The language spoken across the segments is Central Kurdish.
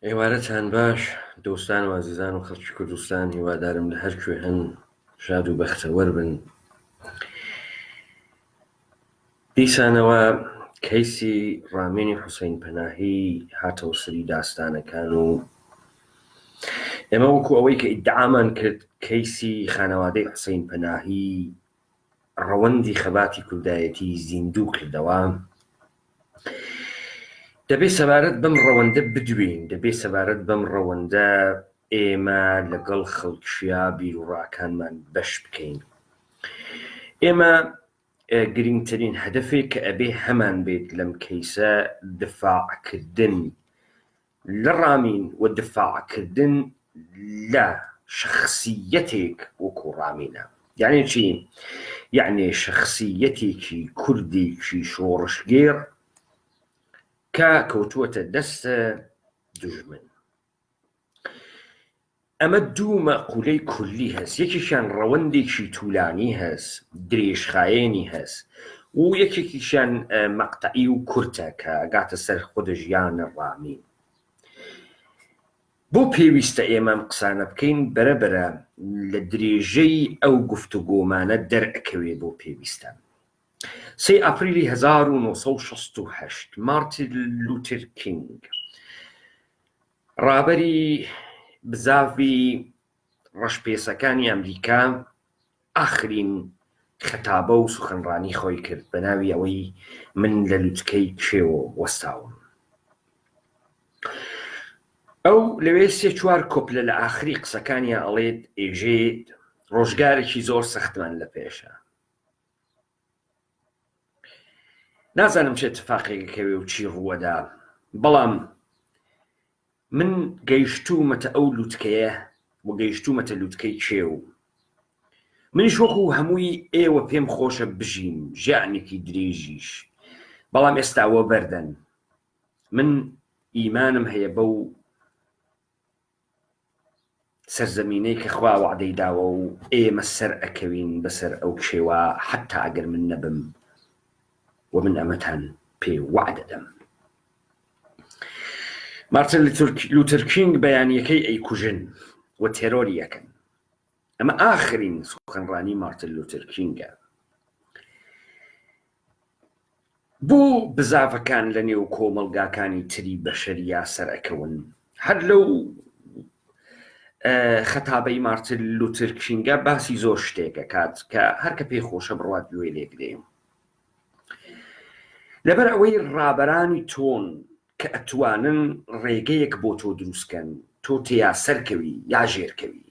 ئێوارەتان باش دۆستان و ئازیزان و خەڵکی کوردستان، هیوادارم لە هەر کوێ هەن شاد و بەختەوەر بن. دیسانەوە کەیسی ڕامینی حوسێن پەناهی هاتەوە سەری داستانەکان و ئێمە وەکو ئەوەی کە ئیدعامان کرد کەیسی خانەوادەی حوسێن پەناهی ڕەوەندی خەباتی کوردایەتی زیندوو کردەوە. دەبێ سەبارەت بەم ڕەوەندە بدوین، دەبێ سەبارەت بەم ڕەوەندە ئێمە لەگەڵ خەڵکییا بیرروڕاکانمان بەش بکەین. ئێمە گرنگترین هەدەفێک کە ئەبێ هەمان بێت لەم کەیسە دفاعکردن لە ڕامین و دفاعکردن لە شخصیەتێک وەکو ڕامینە. یعنی چی؟ یعنی شخصیەتێکی کوردێکی شۆڕشگێر کە کەوتووەتە دەستە دوژمن. ئەمە دوو مەقولەی کوردی هەست، یەکێکیان ڕەوەندێکی توولانی هەست، درێژخایێنی هەست، و یەکێکیشان مەقتەعی و کورتە کە ئەگاتە سەر خودە ژیانە ڕامین. بۆ پێویستە ئێمە ئەم قسانە بکەین بەرەبەرە لە درێژەی ئەو گفتوگۆمانە دەرئەکەوێ بۆ پێویستە. 3 ئاپریلی 1968 مارتین لوتر کینگ ڕابەری بزاوی ڕەشپێسەکانی ئەمریکا ئاخرین خەتابە و سوخەنڕانی خۆی کرد بە ناوی ئەوەی من لە لوتکەی کێوە وەستاوم. ئەو لەوێ 3-4 کۆپلە لە ئاخری قسەکانی ئەڵێت ئێژێت ڕۆژگارێکی زۆر سەختمان لە پێشە. نازانم چێ اتفاقێکەکەوێ و چی ڕووەدا، بەڵام من گەیشتومەتە ئەو لوتکەیە و گەیشتومەتە لوتکەی کێو. منیش وەکو هەمووی ئێوە پێم خۆشە بژین ژیانێکی درێژیش، بەڵام ئێستاوە بەردەن. من ئیمانم هەیە بەو سەرزەمینەی کە خوا وعدەی داوە و ئێمە سەر ئەکەوین بەسەر ئەو کێوە حتا ئەگەر من نەبم، و من ئەمەتان پێ وعدەدەم. مارتین لوتر کینگ بەیانیەکەی ئەیکوژن و تێرۆری یەکەن. ئەمە ئاخرین سوخەنڕانی مارتین لوتر کینگە. بۆ بزافەکان لە نێو کۆمەڵگاکانی تری بەشەریا سەرئەکەون. هەر لەو خەتابەی مارتین لوتر کینگە باسی زۆر شتێکە کات کە هەرکە پێی خۆشە بڕوات گوێ لێگرێم. لەبەر ئەوەی ڕابەرانی تۆن کە ئەتوانن ڕێگەیەک بۆ تۆ دروستکەن، تۆ تیا سەرکەوی یا ژێرکەوی،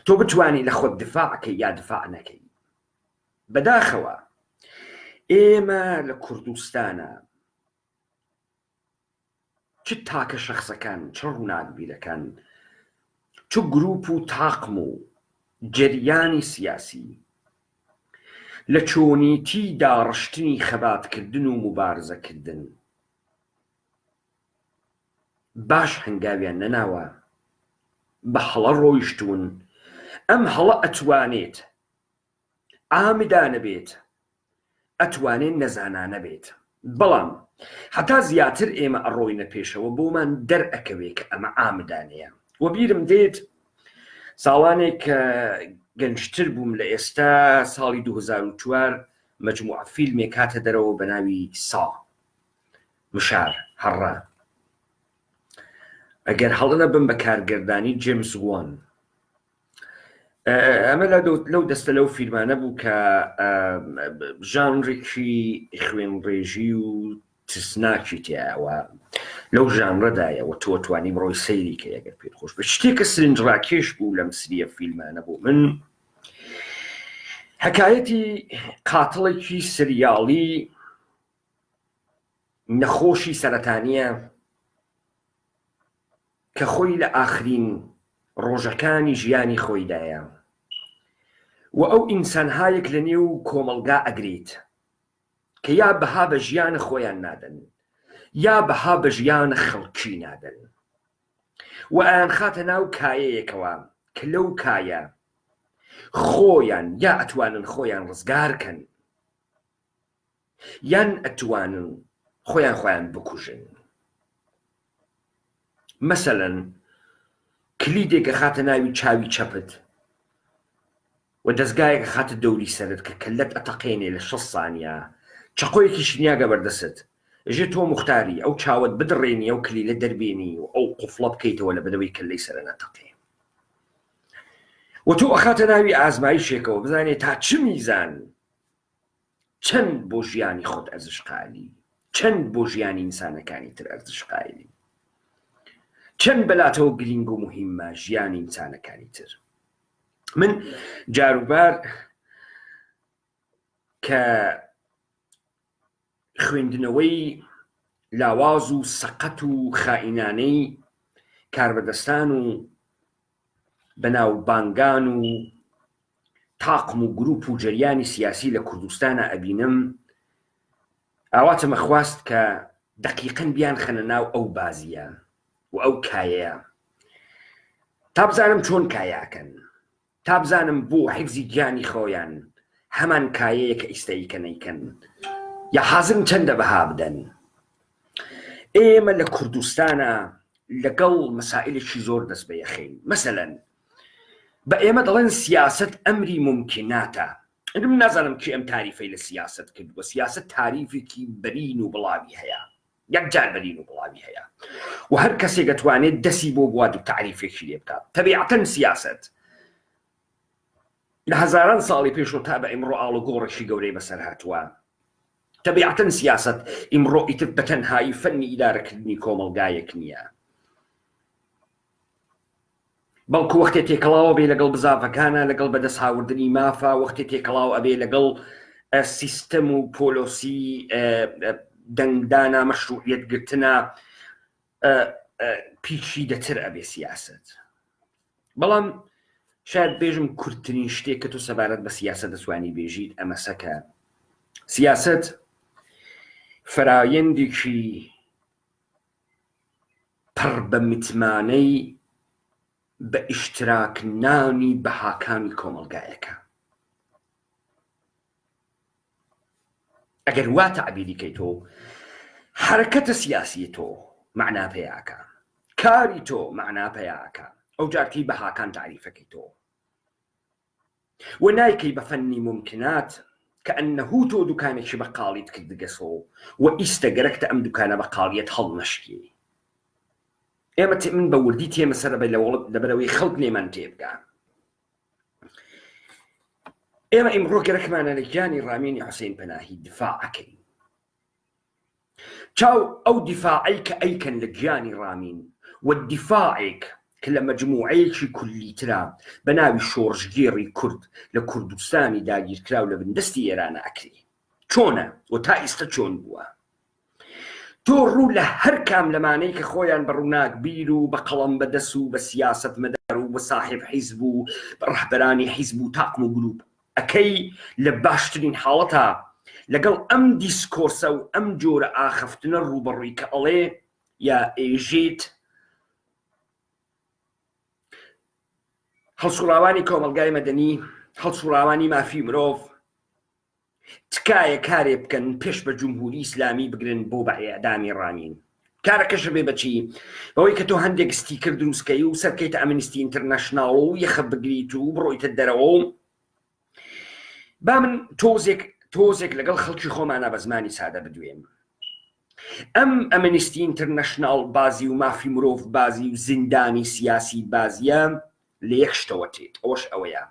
تۆ بتوانی لە خۆت دفاعکەی یا دفاع نەکەی. بەداخەوە ئێمە لە کوردستانە چ تاکە شەخصەکان، چ ڕووناکبیرەکان، چ گروپ و تاقم و جەریانی سیاسی لە چۆنیتی داڕشتنی خەباتکردن و مبارزەکردن باش هەنگاویان نەناوە، بە هەڵە ڕۆیشتون. ئەم هەڵە ئەتوانێت ئامدانە بێت، ئەتوانێت نەزانانە بێت، بەڵام هەتا زیاتر ئێمە ئەڕۆینە پێشەوە بۆمان دەرئەکەوێت کە ئەمە ئامدانەیە. و بیرم دێت ساڵانێک گەنجتر بووم لە ئێستا، ساڵی 2004 مەجموعە فیلمێک هاتە دەرەوە بە ناوی سا مشار هەڕە. ئەگەر هەڵە بم بە کارگەردانی جێمس وان. ئەمە لەو دەستە لەو فیلمانە بوو کە ژانڕێکی خوێنڕێژی و ترسناکی تیاوە لەو ژانڕەدایەوە تۆ توانی بڕۆی سەیری کە ئەگەر پێت خۆش بێت. شتێکە سرنجڕاکێش بوو لەم سریە فیلمانە بوو من حکایەتی قاتڵێکی سریاڵی نەخۆشی سەرەتانیە کە خۆی لە ئاخرین ڕۆژەکانی ژیانی خۆیدایە و ئەو ئینسانهایەک لە نێو کۆمەلگا ئەگریت کە یا بەها بە ژیانە خۆیان نادەن یا بەها بە ژیانە خەڵکی نادەن و ئایان خاتە ناو کایەیەکەوە کە لەو کایە خۆیان یا ئەتوانن خۆیان ڕزگارکەن یان ئەتوانن خۆیان بکوژن. مەسەلەن کلیدێکە خاتە ناوی چاوی چەپت و دەستگایەکە خاتە دەوری سەرت کە کەلەت ئەتەقێنێ لە 6 سانیا چەقۆیەکی شنیاگە بەردەست ژێ تۆ مختاری ئەو چاوت بدڕێنی ئەو کلی لە دەربێنی و ئەو قوفڵە بکەیتەوە لە بەدەوەی کلەی سەرە نەتەقێ و تۆ ئەخاتە ناوی ئازمایشێکەوە بزانێ تا چ میزان چەند بۆ ژیانی خۆت ئەرزش قایلی چەند بۆ ژیانی ئینسانەکانی تر ئەرزش قایلی چەند بەلاتەوە گرنگ و مهمە ژیانی ئینسانەکانی تر. من جاروبار کە خوێندنەوەی لاواز و سەقەت و خائینانەی کاربەدەستان و بەناوبانگان و تاقم و گروپ و جریانی سیاسی لە کوردستانە ئەبینم ئاواتمە خواست کە دەقیقەن بیان خەنە ناو ئەو بازیە و ئەو کایەیە تا بزانم چۆن کایاکەن، تا بزانم بۆ حیفزی گیانی خۆیان هەمان کایەیە کە ئیستەیکە نەیکەن یا حازم چەندە بەها بدەن. ئێمە لە کوردستانە لەگەڵ مەسائلێکی زۆر دەست بەیەخین. مەسەلەن بە ئێمە دەڵێن سیاست ئەمری ممکناتە. من نازانم کی ئەم تاریفەی لە سیاست کردووە. سیاست تاریفێکی بەرین و بڵاوی هەیە، یەکجار بەرین و بڵاوی هەیە و هەر کەسێک دەتوانێت دەستی بۆ بوات و تعریفێکی لێ بکات. تەبیعەتەن سیاست لە هەزاران ساڵی پێشەوە تا بە ئیمڕۆ ئاڵوگۆڕێکی گەورەی بەسەر هاتووە. تەبیعەتەن سیاست ئیمڕۆ ئیتر بەتەنهایی فەنی ئیدارەکردنی کۆمەڵگایەک نییە، بەڵکو وەختێ تێکەڵاوە بێ لەگەڵ بزافەکانە، لەگەڵ بەدەست هاوردنی مافە، وەختێ تێکەڵاو ئەبێ لەگەڵ سیستەم و پۆلۆسی دەنگدانە مەشروعیەت گرتنە پیچی دەتر ئەبێ سیاست. بەڵام شاید بێژم کورتترین شتێک کە تۆ سەبارەت بە سیاست دەتوانی بێژیت ئەمە سەکە سیاست فەرایەندێکی پڕ بە متمانەی بە ئیشتراکنانی بەهاکانی کۆمەڵگایەکە. ئەگەر وا تەعبیری تۆ حرەکەتە سیاسی تۆ معنا پێیاکە، کاری تۆ معنا پێیاکە، ئەو جارتی بەهاکان تعریفەکەی تۆ و نایکەی بە فەنی ممکنات کە ئەنەهوو تۆ دوکانێکی بەقاڵیت کردگەسەوە و ئیستە گەرەکتە ئەم دوکانە بەقاڵیەت هەڵ نەشکی. ئێمە من بە وردی تێمە سەر بە لەبەرەوەی خەڵک نێمان تێبگا. ئێمە ئیمڕۆ گەرەکمانە لە گیانی ڕامینی حوسێن پەناهی دفاعەکەین. چاو ئەو دیفاعی کە ئەیکەن لە گیانی ڕامین و دیفاعێک کە لە مەجموعەیەکی کولیترا بە ناوی شۆڕژگێڕی کورد لە کوردستانی داگیرکراو لە بندستی ئێرانە ئەکری. چۆنە و تا ئێستا چۆن بووە؟ تۆ ڕوو لە هەر کام لەمانەی کە خۆیان بە ڕووناک بیر و بە قەڵەم بەدەست و بە سیاست مەدار و بە ساحب حیزب و بە ڕەهبەرانی حیزب و تاقم و گروپ ئەکەی لە باشترین حاڵەتە لەگەڵ ئەم دیسکۆرسە و ئەم جۆرە ئاخەفتنە ڕوبەڕووی کە ئەڵێ یا ئێژێت هەڵسوڕاوانی کۆمەلگای مەدەنی، هەڵسوڕاوانی مافی مرۆڤ تکایە کارێ بکەن پێش بە جمهوری ئیسلامی بگرن بۆ بە ئێعدامی ڕامین. کارەکەشە بێ بەچی؟ بەوەی کە تۆ هەندێک ستیکر دروستکەی و سەرکەیتە ئەمنیستی ئینتەرنەشناڵ و یەخە بگریت و بڕۆیتە دەرەوە و با من تۆزێک لەگەڵ خەڵکی خۆمانە بە زمانی سادە بدوێم. ئەم ئەمنیستی ئینتەرنەشناڵ بازی و مافی مرۆڤ بازی و زیندانی سیاسی بازیە لە یەک شتەوە تێت، ئەوەش ئەوەیە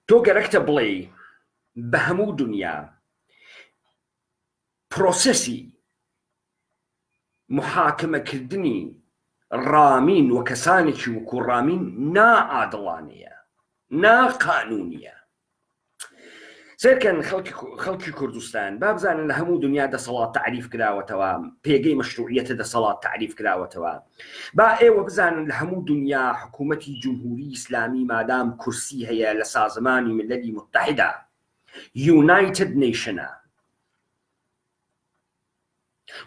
تۆ گەرەکتە بڵێ بە هەموو دنیا پرۆسەسی محاکمەکردنی ڕامین و کەسانێکی وەکو ڕامین نائادڵانەیە، ناقانونیە. سێرکەن خەڵکی کوردستان با بزانن لە هەموو دنیا دەسەڵات تعریف کراوەتەوە، پێگەی مەشروعیەتە دەسەڵات تعریف کراوەتەوە. با ئێوە بزانن لە هەموو دنیا حکوومەتی جمهوری ئیسلامی مادام کورسی هەیە لە سازمانی ملەلی متحیدە یونایتد نیشنە،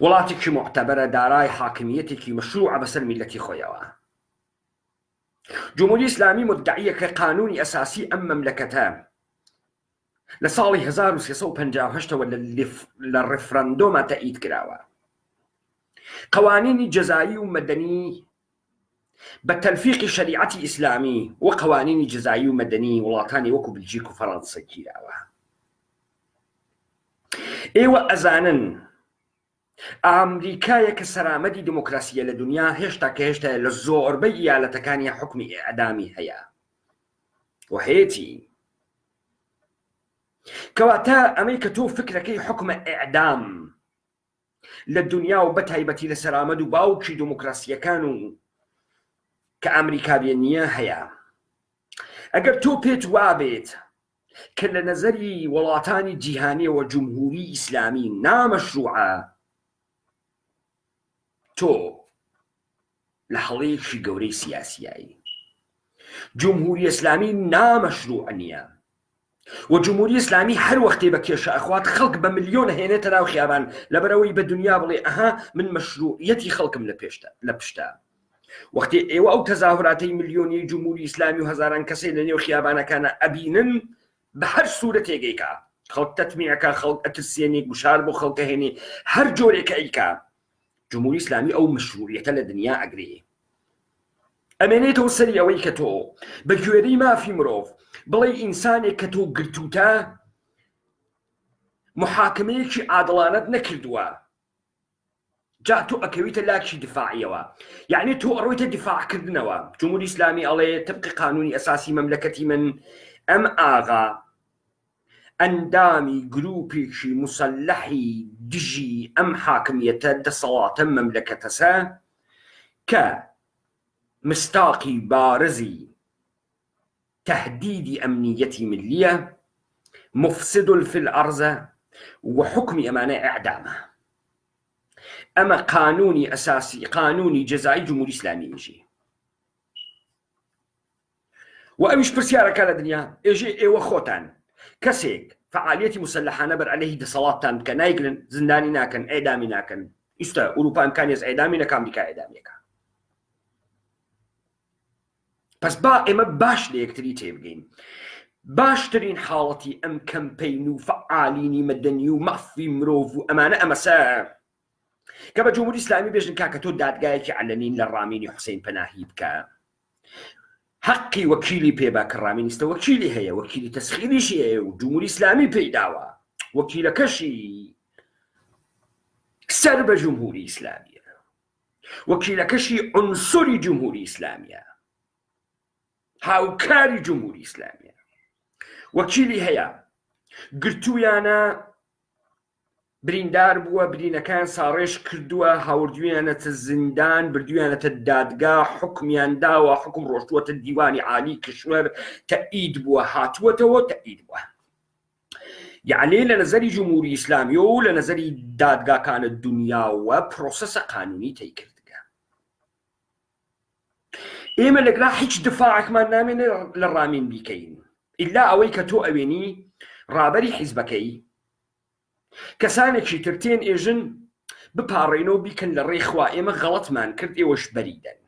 وڵاتێکی معتەبەرە دارای حاکمیەتێکی مەشروعە بەسەر میلەتی خۆیەوە. جمهوری ئیسلامی مدعیە کە قانونی ئەساسی ئەم مەملەکەتە لە ساڵی 1358ەوە لە ڕێفرەندۆمە تەئید کراوە. قوانين جزائي ومدني بتلفيق شريعة إسلامي وقوانين جزائي ومدني وڵاتانی وەکو بلجیک و فەڕەنسا گیراوە. ئێوە ئەزانن ئامریکایە کە سەرامەدی دموکراسیە لە دنیا هێشتا لە زۆربەی ئیالەتەکانی حکمی ئەعدامی هەیە وهەیەتی کەواتە ئەمەی کە تۆ فکرەکەی حکمە ئەعدام لە دنیا و بەتایبەتی لە سەرامەد و باوکی دموکراسیەکان و کە ئەمریکا بێ نییە هەیە. ئەگەر تۆ پێت وابێت کە لە نەزەری وڵاتانی جیهانیەوە جمهوری ئیسلامی نامەشروعە، تۆ لە هەڵەیەکی گەورەی سیاسیایی. جمهوری ئیسلامی نامەشروع نییە و جمهوری ئیسلامی هەر وەختێ بە کێشە ئەخوات خەڵک بە ملیۆن هێنێتە ناو خیابان لەبەرەوەی بە دنیا بڵێ ئەها من مەشروعیەتی خەڵکم لە پشتە. وەختێ ئێوە ئەو تەزاهوراتەی ملیۆنی جمهوری ئیسلامی و هەزاران کەسەی لە نێو خیابانەکانە ئەبینن بە هەر سوورەتێکێکا، خەڵک تەتمیعەکە، خەڵک ئەترسێنێ گوشار بۆ خەڵکە هێنێ، هەر جۆرێکە ئەیکا، جمهوری ئیسلامی ئەو مەشروعیەتە لە دنیا ئەگرێ. ئەمێنێتەوە سەری ئەوەی کە تۆ بە گوێرەی مافی مرۆڤ بڵێ ئینسانێک کە تۆ گرتوتە محاکمەیەکی عادڵانەت نەکردووە، جا تۆ ئەکەویتە لاکی دفاعیەوە، یعنی تۆ ئەڕۆیتە دیفاعکردنەوە. جمهوری ئیسلامی ئەڵێ طبقی قانونی ئەساسی مەملەکەتی من ئەم ئاغا ئەندامی گروپێکی مسلحی دژی ئەم حاکمیەتە دەسەڵاتە مەملەکەتەسە کە مستاقی بارزی تهديد أمنية ملية مفسد في الأرض وحكم أمانة إعدامه. أما قانوني أساسي قانوني جزائي جمهوري إسلامي يجي وأمش برسيارة كلا دنيا يجي إيوه خوتان كسيك فعالية مسلحة نبر عليه دي صلاتان كنايقلن زنداني ناكن إعدامي ناكن إستا أوروبا إمكانيز إعدامي ناكا أمريكا إعدامي ناكا. پس با ئێمە باش لە یەکتری تێبگەین. باشترین حاڵەتی ئەم کەمپەین و فعالینی مەدەنی و مافی مرۆڤ و ئەمانە ئەمەسە کە بە جمهوری ئیسلامی بێژن کاکە تۆ دادگایەکی عەلەنین لە ڕامینی حوسێن پەناهی بکە، حەقی وەکیلی پێبا کە ڕامینیستە وەکیلی هەیە، وەکیلی تەسخیریشی هەیە و جمهوری ئیسلامی پێداوە، وەکیلەکەشی سەر بە جمهوری ئیسلامیە، وەکیلەکەشی عنسوری جمهوری ئیسلامیە، هاوکاری جمهوری ئیسلامیە، وەکیلی هەیە، گرتوویانە بریندار بووە، برینەکان ساڕێش کردووە، هاوردویانەتە زیندان، بردویانەتە دادگا، حکمیان داوە، حکم ڕۆشتووەتە دیوانی عالی کشور، تەئید بووە، هاتووەتەوە تەئید بووە. یعنی لە نەزەری جمهوری ئیسلامی و لە نەزەری دادگاکانە دنیاوە پرۆسەسە قانونی تێی کردگە. ئێمە لەگرا هیچ دفاعێکمان نامێنێ لە ڕامین بیکەین ئیلا ئەوەی کە تۆ ئەوێنی ڕابەری حیزبەکەی کەسانێکی تر تێن ئێژن بپاڕێنەوە بیکەن لە ڕێخوا ئێمە غەڵەتمان کرد ئێوەش بەریدەن.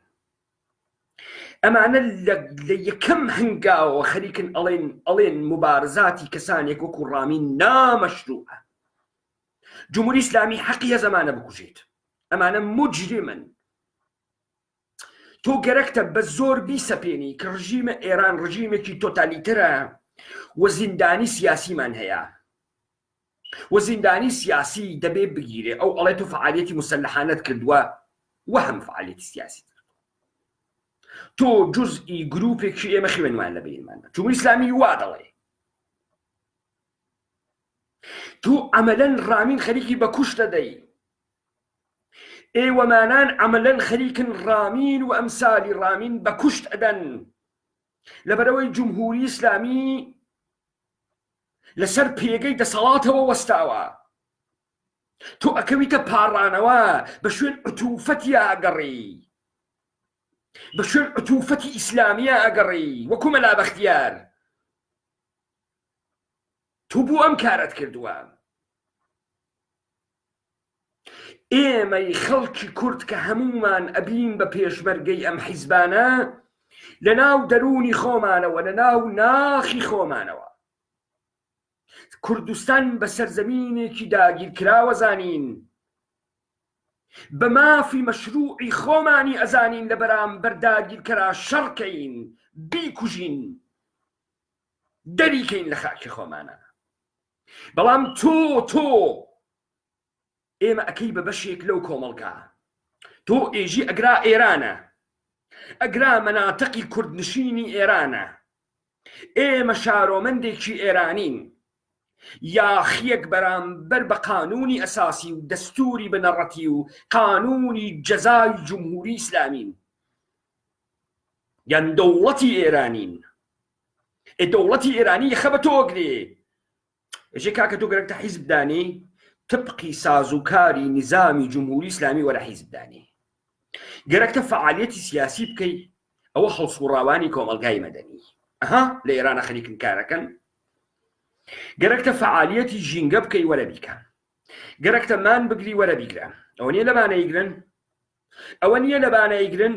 ئەمانە لە یەکەم هەنگاوە خەریکن ئەڵێن مبارزاتی کەسانێک وەکو ڕامین نامەشروعە. جمهوری ئیسلامی حەقیە زەمانە بکوژێت، ئەمانە مجرمن. تۆ گەرەکتە بە زۆر بیسەپێنی کە ڕژیمە ئێران ڕژیمێکی تۆتالیترە و زیندانی سیاسیمان هەیە و زیندانی سیاسی دەبێ بگیرێ. ئەو ئەڵێ تۆ فعالیەتی مسلحانەت کردووە وەهم فعالیەتی سیاسی تۆ جزئی گروپێکی ئێمە خوێنمان لە بینمانە. جمهوری ئیسلامی وا دەڵێ تۆ عەمەلەن ڕامین خەریکی بە کوشت دەدەی، ئێوەمانان عەمەلەن خەریکن ڕامین و ئەمسالی ڕامین بە کوشت ئەدەن لەبەرەوەی جمهوری ئیسلامی لەسەر پێگەی دەسەڵاتەوە وەستاوە. تۆ ئەکەویتە پاڕانەوە بە شوێن عتوفەتی ئەگەڕی، بە شوێن عتوفەتی ئیسلامیە ئەگەڕی وەکو مەلا بەختیار. تۆ بۆ ئەم کارت کردووە. ئێمەی خەڵکی کورد کە هەمومان ئەبین بە پێشمەرگەی ئەم حیزبانە لە ناو دەرونی خۆمانەوە، لە ناو ناخی خۆمانەوە، کوردستان بە سەرزەمینێکی داگیرکراوە زانین، بە مافی مەشروعی خۆمانی ئەزانین لە بەرامبەر داگیرکەرا شەڕکەین، بیکوژین، دەریکەین لە خاکی خۆمانە. بەڵام تۆ ئێمە ئەکەی بە بەشێک لەو کۆمەڵگا. تۆ ئێژی ئەگرا ئێرانە، ئەگرا مەناتەقی کوردنشینی ئێرانە، ئێمە شارۆمەندێکی ئێرانین، یاخیەک بەرامبەر بە قانونی ئەساسی و دەستوری بنەڕەتی و قانونی جەزای جمهوری ئیسلامین، یان دەوڵەتی ئێرانین. دەوڵەتی ئێرانی یەخە بە تۆگرێ ئەژێ کاکە تۆ گەرەکتە حیزب دانی تبقی سازوکاری نظامی جمهوری ئیسلامی وەرە حیزب دانی، گەرەکتە فعالیەتی سیاسی بکەی ئەوە هەڵسوڕاوانی کۆمەلگای مەدەنی لە ئێرانە خەریکن کارەکەن، گەرەکتە فعالیەتی ژینگە بکەی وەرە بیکە، گەرەکتە مان بگری وەرە بیگرە. ئەوە نییە لەبانە ئیگرن، ئەوە نییە لەبانە ئیگرن.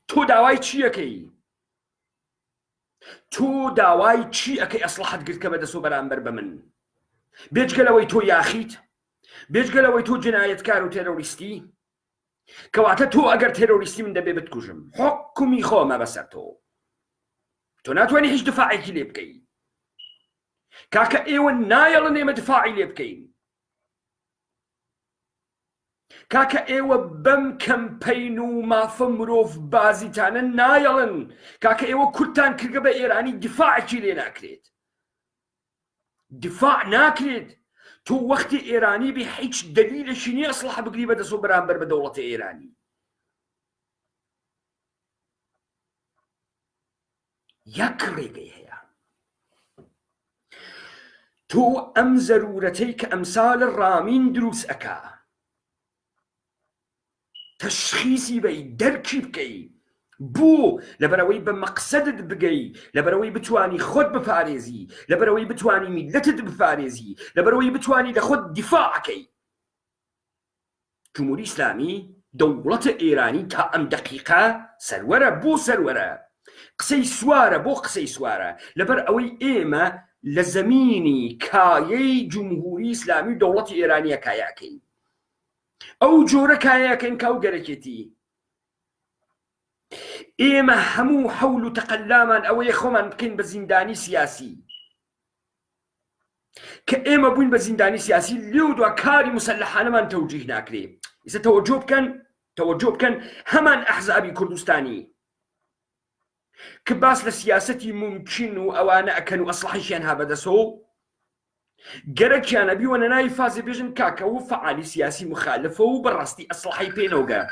تۆ داوای چیەکەی؟ تۆ داوای چی ئەەکەی ئەسلحەت گرت کە بەدەسۆ بەرامبەر بە من؟ بێجگەلەوەی تۆ یاخیت، بێجگەلەوەی تۆ جنایەتکار و تێرۆریستی، کەواتە تۆ ئەگەر تێرۆریستی من دەبێ بتکوژم، حکمی خۆمە بەسەر تۆ. تۆ ناتوانانی هیچ دفاعێکی لێ بکەی. کاکە ئێوە نایەڵن ئێمە دفاعی لێ بکەین. کاکە ئێوە بەم کەمپەین و مافە مرۆڤ بازیتانە نایەڵن. کاکە ئێوە کورتان کردگە بە ئێرانی دفاعێکی لێ ناکرێت. دفاع ناکرێت. تۆ وەختی ئێرانی بێ هیچ دەلیلێکی نییە ئەسلحە بگری بەدەسۆ بەرامبەر بە دەوڵەتی ئێرانی. یەک ڕێگەی هەیە. تۆ ئەم زەرورەتەی کە ئەمسال ڕامین دروست ئەکا تەشخیصی بەی، دەرکی بکەی، بوو لەبەرەوەی بە مەقسەدت بگەی، لەبەرەوەی بتوانی خۆت بپارێزی، لەبەرەوەی بتوانی میلەتت بپارێزی، لەبەرەوەی بتوانی لە خۆت دیفاعەکەی. جمهوری ئیسلامی دەوڵەتە ئێرانی تا ئەم دەقیقە سەروەرە. بۆ سەروەرە؟ قسەی سوارە. بۆ قسەی سوارە؟ لەبەر ئەوەی ئێمە لە زەمینی کایەی جمهوری ئیسلامی دەوڵەتی ئێرانیە کایاکەین. ئەو جۆرە کایاکەین کاو گەرەکێتی. ئێمە هەموو حەول و تەقەلامان ئەوەیە خۆمان بکەین بە زیندانی سیاسی، کە ئێمە بووین بە زیندانی سیاسی لێو دوا کاری مسلحانەمان تەوجیه ناکرێ. ئێستا تەوەجۆ بکەن هەمان ئەحزابی کوردستانی کە باس لە سیاسەتی ممکن و ئەوانە ئەکەن و ئەسلحەیشیان ها بەدەسۆ، گەرەکیانە بیوەنە ناوی فازێ بێژن کاکە و فعالی سیاسی مخالفە و بەڕاستی ئەسلحەی پێنەوگە.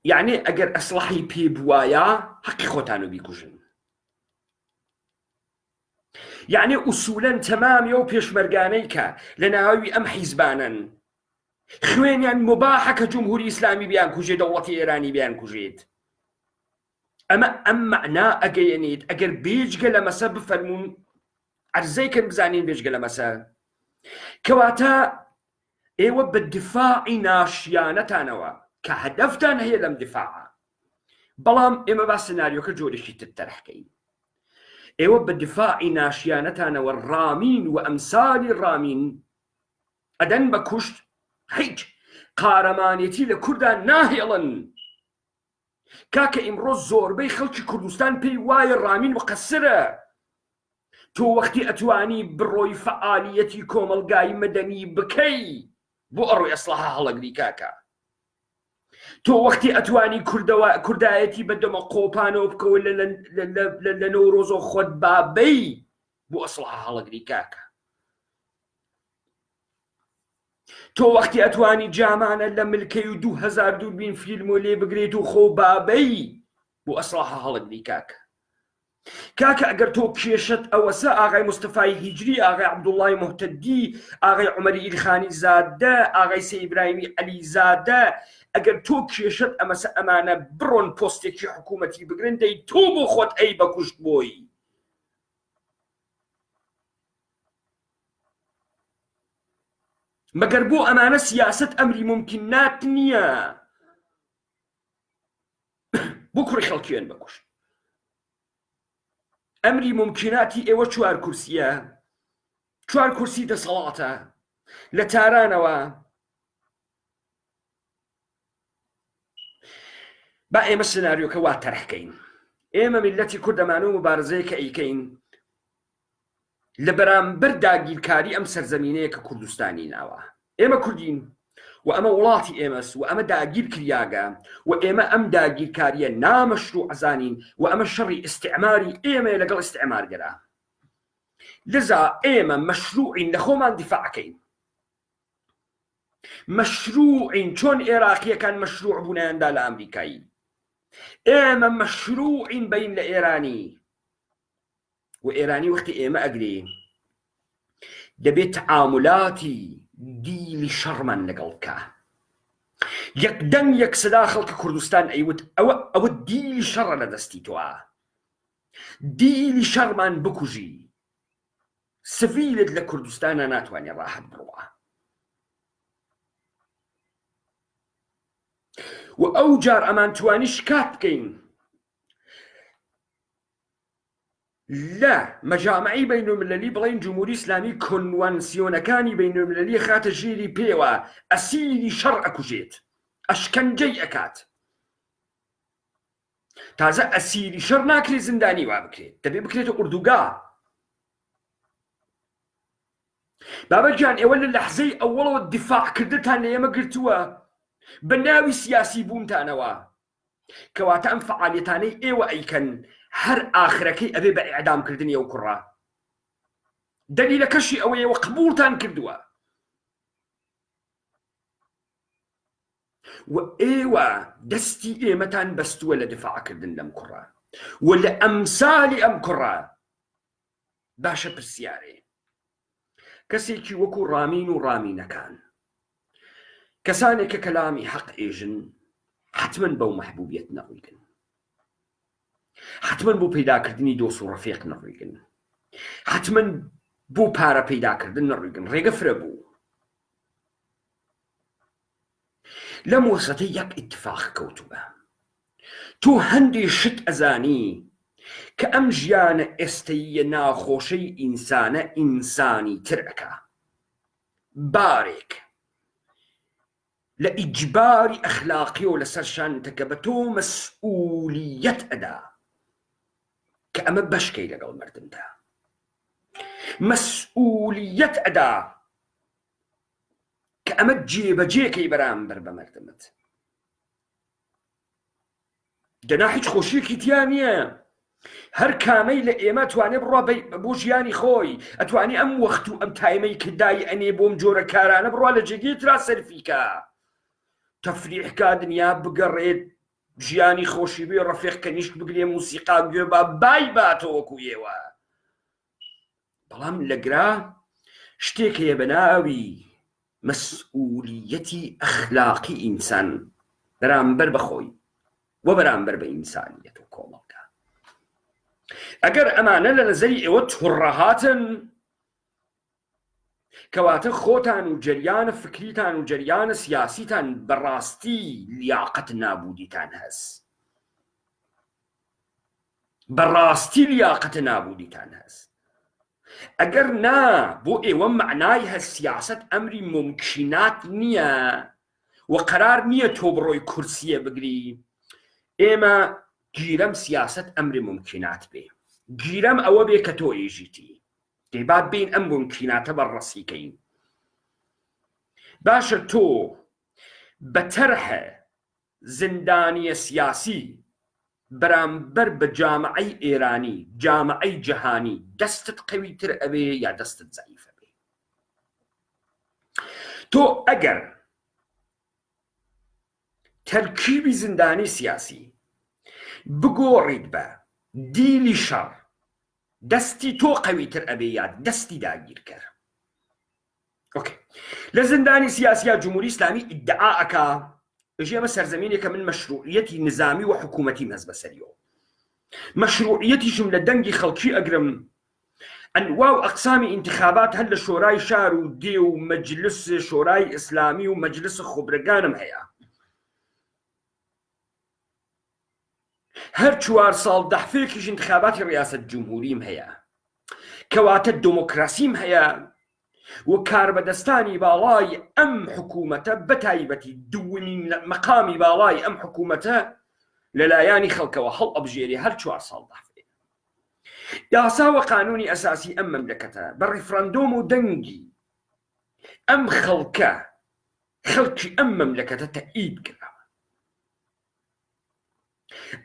یعنی ئەگەر ئەسلحەی پێ بوایە حەقی خۆتان و بیکوژن. یعنی ئوسوولەن تەمامی ئەو پێشمەرگانەی کە لە ناوی ئەم حیزبانن خوێنیان مباحە کە جمهوری ئیسلامی بیان کوژێت، دەوڵەتی ئێرانی بیان کوژێت. ئەمە ئەم مەعنا ئەگەیەنێت ئەگەر بێجگە لە مەسە بفەرمون عەرزەی کرد بزانین بێجگە لە مەسە، کەواتە ئێوە بە دفاعی ناشیانەتانەوە کە هەدەفتان هەیە لەم دفاعە. بەڵام ئێمە با سناریۆکە جۆرێکی تر تەرحکەین. ئێوە بە دفاعی ناشیانەتانەوە ڕامین و ئەمسالی ڕامین ئەدەن بە کوشت، هیچ قارەمانێتی لە کوردان ناهێڵن. کاکە ئیمڕۆ زۆربەی خەڵکی کوردستان پێی وایە ڕامین وقەسرە. تۆ وەختی ئەتوانی بڕۆی فعالیەتی کۆمەلگای مەدەنی بکەی بۆ ئەڕۆی ئەسلحە هەڵەگری کاکە. تۆ وەختی ئەتوانی کوردایەتی بەدەمە قۆپانەوە بکەوە لە نەورۆزۆ خۆت بابەی بۆ ئەسلحە هەڵەگری کاکە. تۆ وەختی ئەتوانی جامانە لە ملکەی و 2000 دووربین فیلم و لێ بگرێت و خۆ بابەی بۆ ئەسلحە هەڵەگری کاکە. کاکە ئەگەر تۆ کێشت ئەوەسە ئاغای مستەفای هیجری، ئاغای عەبدوڵڵای موحتەدی، ئاغای عومەری ئیلخانی زادە، ئاغای سەی ئیبراهیمی عەلی زادە، ئەگەر تۆ کێشت ئەمەسە ئەمانە بڕۆن پۆستێکی حکوومەتی بگرن، دەی تۆ بۆ خۆت ئەی بەکوشت بۆی. مەگەر بۆ ئەمانە سیاست ئەمری ممکنات نییە. بۆ کوڕی خەڵکیان بەکوشت. ئەمری ممکناتی ئێوە چوار کورسیە، چوار کورسی دەسەڵاتە لە تارانەوە. با ئێمە سناریۆکە وا تەرحکەین. ئێمە میلەتی کوردەمانە و مبارزەیە کە ئەیکەین لە بەرامبەر داگیرکاری ئەم سەرزەمینەیە کە کوردستانی ناوە. ئێمە کوردین و ئەمە وڵاتی ئێمەس و ئەمە داگیر کریاگە و ئێمە ئەم داگیرکاریە نامەشروع ئەزانین و ئەمە شەڕی ئیستعماری ئێمە لەگەڵ ئیستعمارگەرە. لذا ئێمە مەشروعین لە خۆمان دیفاعکەین، مەشروعین چۆن عێراقیەکان مەشروع بوونیاندا لە ئەمریکایی. ئێمە مەشروعین بین لە ئێرانی و ئێرانی وەختی ئێمە ئەگرێ دەبێت تعاملاتی دیلی شەڕمان لەگەڵ بکە. یەکدەنگ یەکسەدا خەڵکی کوردستان ئەیوت ئەوە دیلی شەڕە لە دەستی تۆە، دیلی شەڕمان بکوژی، سڤیلت لە کوردستانە ناتوانێت ڕاحەت بڕوە. و ئەو جار ئەمان توانی شکات بکەین لە مەجامعی بەینالملەلی بڵین جمهوری ئیسلامی کۆنوانسیۆنەکانی بەینالملەلی خاتە ژێری پێوە، ئەسیری شەڕ ئەکوژێت، ئەشکەنجەی ئەکات. تازە ئەسیری شەڕ ناکرێت زیندانی وا بکرێت، دەبێت بکرێتە ئوردوگا. بابەتجان ئێوە لە لەحزەی ئەوڵەوە دیفاعکردتان لە ئێمە گرتووە بە ناوی سیاسی بوونتانەوە، کەواتە ئەم فعالیتانەی ئێوە ئەیکەن هەر ئاخرەکەی ئەبێ بە ئیعدامکردنی ئەو کوڕە. دەلیلەکەشی ئەوەیەوە قبوڵتان کردووە و ئێوە دەستی ئێمەتان بەستووە لە دفاعکردن لەم کوڕە و لە ئەمسالی ئەم کوڕە. باشە پرسیارێ کەسێکی وەکو ڕامین و ڕامینەکان، کەسانێک کە کەلامی حەق ئێژن، حتمەن بەو مەحبوبیەت نەڕوویگن، حتمەن بۆ پەیداکردنی دۆست و ڕەفیق نەڕوویگن، حتمەن بۆ پارە پەیداکردن نەڕوویگن، ڕێگە فرە بوو. لەم وەسەتە یەک ئیتفاق کەوتووە. تۆ هەندێ شت ئەزانی کە ئەم ژیانە ئێستەییە ناخۆشەی ئینسانە ئینسانی تر ئەکا. بارێک لە ئیجباری ئەخلاقی و لەسەر شانتەکە بە تۆ مەسئولیەت ئەدا کە ئەمە بەشکەی لەگەڵ مردمدا، مەسئولیەت ئەدا کە ئەمە جێبەجێکەی بەرامبەر بە مردمت. دەنا هیچ خۆشیەکی تیا نییە، هەر کامەی لە ئێمە توانێ بڕوا بۆ ژیانی خۆی، ئەتوانی ئەم وەخت و ئەم تایمەی کردای ئەنێ بۆم جۆرە کارانە بڕوا لە جێگەی ترا سەرفیکە، تەفریحکە، دنیا بگەڕێت، ژیانی خۆشی بێ، ڕەفیق کەنیشت بگرێ، موسیقا گوێ با، بای باتەوە وەکو ئێوە. بەڵام لەگرا شتێکەیە بە ناوی مەسئولیەتی ئەخلاقی ئینسان بەرامبەر بەخۆی و بەرامبەر بە ئینسانیەت و کۆمەڵگە. ئەگەر ئەمانە لە نەزەری ئێوە توڕە هاتن، کەواتە خۆتان و جەریانە فکریتان و جەریانە سیاسیتان بەڕاستی لیاقەت نابوودیتان هەست، بەڕاستی لیاقەت نابوودیتان هەست. ئەگەر نا بۆ ئێوە معنای هەست سیاست ئەمری ممکنات نییە و قەرار نییە تۆ بڕۆی کورسیە بگری، ئێمە گیرەم سیاست ئەمری ممکنات بێ، گیرەم ئەوە بێ کە تۆ ئێژیتی، دەیبا بین ئەم ممکناتە بەڕەسیکەین. باشە تۆ بە تەرحە زندانیە سیاسی بەرامبەر بە جامعەی ئێرانی، جامعەی جەهانی، دەستت قەویتر ئەبێ یا دەستت زەعیفە بێ. تۆ ئەگەر تەرکیبی زندانی سیاسی بگۆڕیت بە دیلی شەڕ، دەستی تۆ قەویتر ئەبێ یا دەستی داگیرکەر. ئۆکێ، لە زندانی سیاسیە جمهوری ئیسلامی ئیدعا ئەکا ئێمە سەرزەمینێکە من مەشروعیەتی نظامی و حکوومەتی مەز بەسەریەوە، مەشروعیەتیشم لە دەنگی خەڵکی ئەگرم، ئەنواع و ئەقسامی ئینتخابات هەر لە شۆرای شار و دێ و مەجلس شۆرای ئیسلامی و مەجلس خۆبرەگانم هەیە. هەر 4 ساڵ دەحفێکیش انتخاباتی ڕیاسەت جمهوریم هەیە، کەواتە دموکراسیم هەیە و کاربەدەستانی باڵای ئەم حکوومەتە بەتایبەتی دووەمین مەقامی باڵای ئەم حکوومەتە لەلایانی خەڵکەوە هەڵ ئەبژێری هەر 4 ساڵ دەحفێ. یاسا و قانونی ئەساسی ئەم مەملەکەتە بە ڕیفرەندۆم و دەنگی ئەم خەڵکی ئەم مەملەکەتە تەئید کراوە.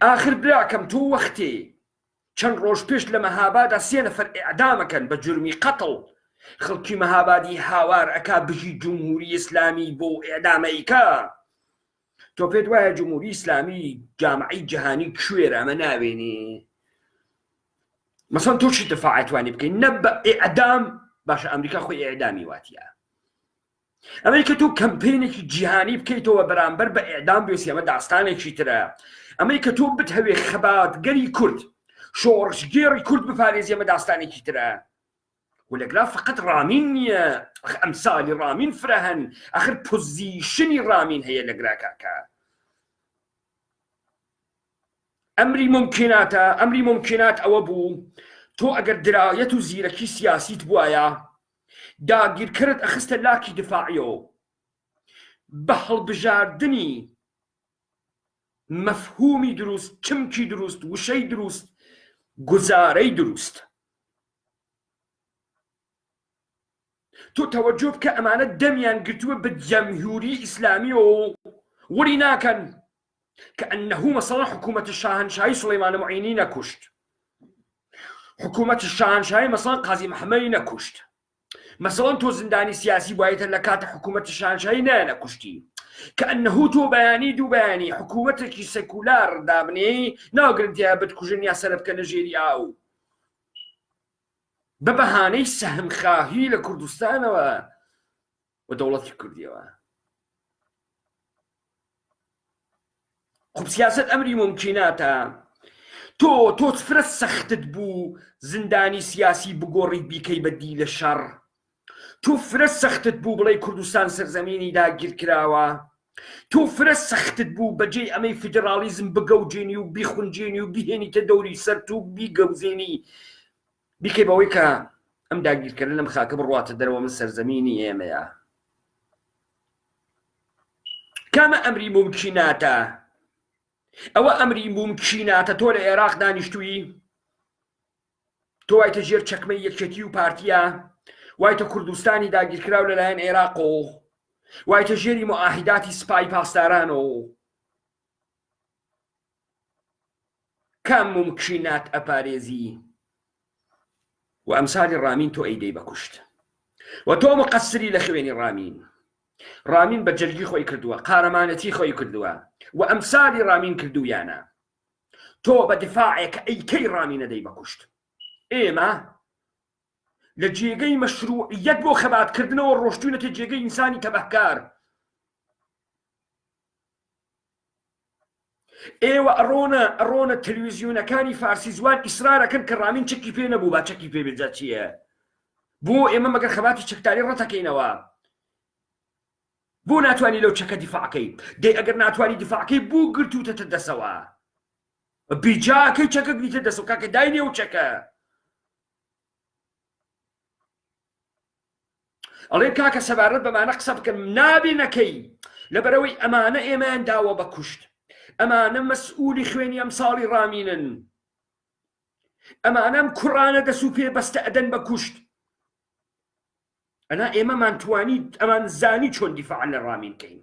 ئاخر براکەم تۆ وەختێ چەند ڕۆژ پێش لە مەهابادا 3 نەفەر ئیعدامەکەن بە جورمی قەتڵ، خەڵکی مەهابادی هاوار ئەکا بژی جمهوری ئیسلامی بۆ ئیعدامەیکە. تۆ پێت وایە جمهوری ئیسلامی جامعەی جەهانی کوێرە ئەمە ناوێنێ؟ مەسەڵەن تۆ چی دفاعەتوانی بکەین؟ نە بە ئیعدام باشە ئەمریکا خۆی ئیعدامی واتیە، ئەمریکا تۆ کەمپێنێکی جیهانی بکەیتەوە بەرامبەر بە ئیعدام بێسی ئەمە داستانێکی ترە. ئەمریکا تۆ بتهەوێ خەباتگەری کورد شۆڕشگێڕی کورد بپارێزی ئەمە داستانێکی ترە. ولەگرا فقط رامین نییە، ئەمسالی رامین فرە هەن، ئەخر پۆزیشنی رامین هەیە لەگرا کاکە. ئەمری ممکنات ئەوە بوو تۆ ئەگەر درایەت و زیرەکی سیاسیت بوایە داگیرکرد ئەخستە لاکی دفاعیەوە بە هەڵبژاردنی مەفهومی دروست، چمکی دروست، وشەی دروست، گوزارەی دروست. تۆ تەوەجۆ بکە ئەمانە دەمیان گرتووە بە جەمهوری ئیسلامی و وەری ناکەن کە ئەنەهوو مەسەڵەن حکوومەتی شاهنشاهی سولەیمان موعینی نەکوشت، حکوومەتی شاهنشاهی مەسەڵەن قازی محەممەدی نەکوشت، مەسەڵەن تۆ زندانی سیاسی بوایەتە لە کاتە حکوومەتی شاهنشاهی نەکوشتی، کە ئەنەهوو تۆ بەیانی دوو بەیانی حکوومەتێکی سەکولار دابنێ ناگرنتیا بتکوژن یا سەرە بکە نەژێری ئاو بە بەهانەی سەهمخاهی لە کوردستانەوە و دەوڵەتی کوردیەوە. خب سیاست ئەمری ممکناتە. تۆ فرە سەختت بوو زندانی سیاسی بگۆڕی بیکەی بەدی لە شەڕ، تۆ فرە سەختت بوو بڵێ کوردستان سەرزەمینی داگیر کراوە، تۆ فرە سەختت بوو بەجێ ئەمەی فیدرالیزم بگەوجێنی و بیخونجێنی و بیهێنیتە دەوری سەرت و بیگەوزێنی بیکەی بەوەی کە ئەم داگیرکردن لەم خاکە بڕواتە دەرەوە من سەرزەمینی ئێمەیە. کامە ئەمری ممکناتە؟ ئەوە ئەمری ممکناتە تۆ لە عێراق دانیشتووی، تۆ وایتە ژێر چەکمەی یەکێتی و پارتیە، وایتە کوردستانی داگیرکراو لەلایەن عێراق و وایتە ژێری موعاهیداتی سپای پاسداران و کام ممکنات ئەپارێزی و ئەمسالی رامین تۆ ئەیدەی بەکوشت و تۆ مقەسری لە خوێنی رامین بە جەرگی خۆی کردووە، قارەمانەتی خۆی کردووە و ئەمسالی رامین کردویانە. تۆ بە دفاعێکە ئەیکەی رامینە دەی بەکوشت. ئێمە لە جێگەی مەشروعیەت بۆ خەباتکردنەوە ڕۆشتوونەتە جێگەی ئینسانی تەبەهکار. ئێوە ئەڕۆنە تەلەڤیزیۆنەکانی فارسی زوان ئیسرارەکەن کە رامین چەکی پێ نەبوو، با چەکی پێ بێجا چییە؟ بۆ ئێمە مەگەر خەباتی چەکداری ڕەتەکەینەوە؟ بۆ ناتوانانی لەو چەکە دیفاعکەی؟ دەی ئەگەر ناتوانانی دیفاعکەی بۆ گرتووتەتە دەسەوە بیجاکەی چەکە گریتە دەسەوە کاکە داینێ و چەکە. ئەڵێ کاکە سەبارەت بەمانە قسە بکەم نابێنەکەی لەبەرەوەی ئەمانە ئێمەیان داوە بەکوشت، ئەمانە مەسئولی خوێنی ئەمساڵی رامینن، ئەمانەم کوڕانە دەست و پێ بەستە ئەدەن بەکوشت. ئەنا ئێمەمان ئەمان زانی چۆن دیفاع لە رامین کەین،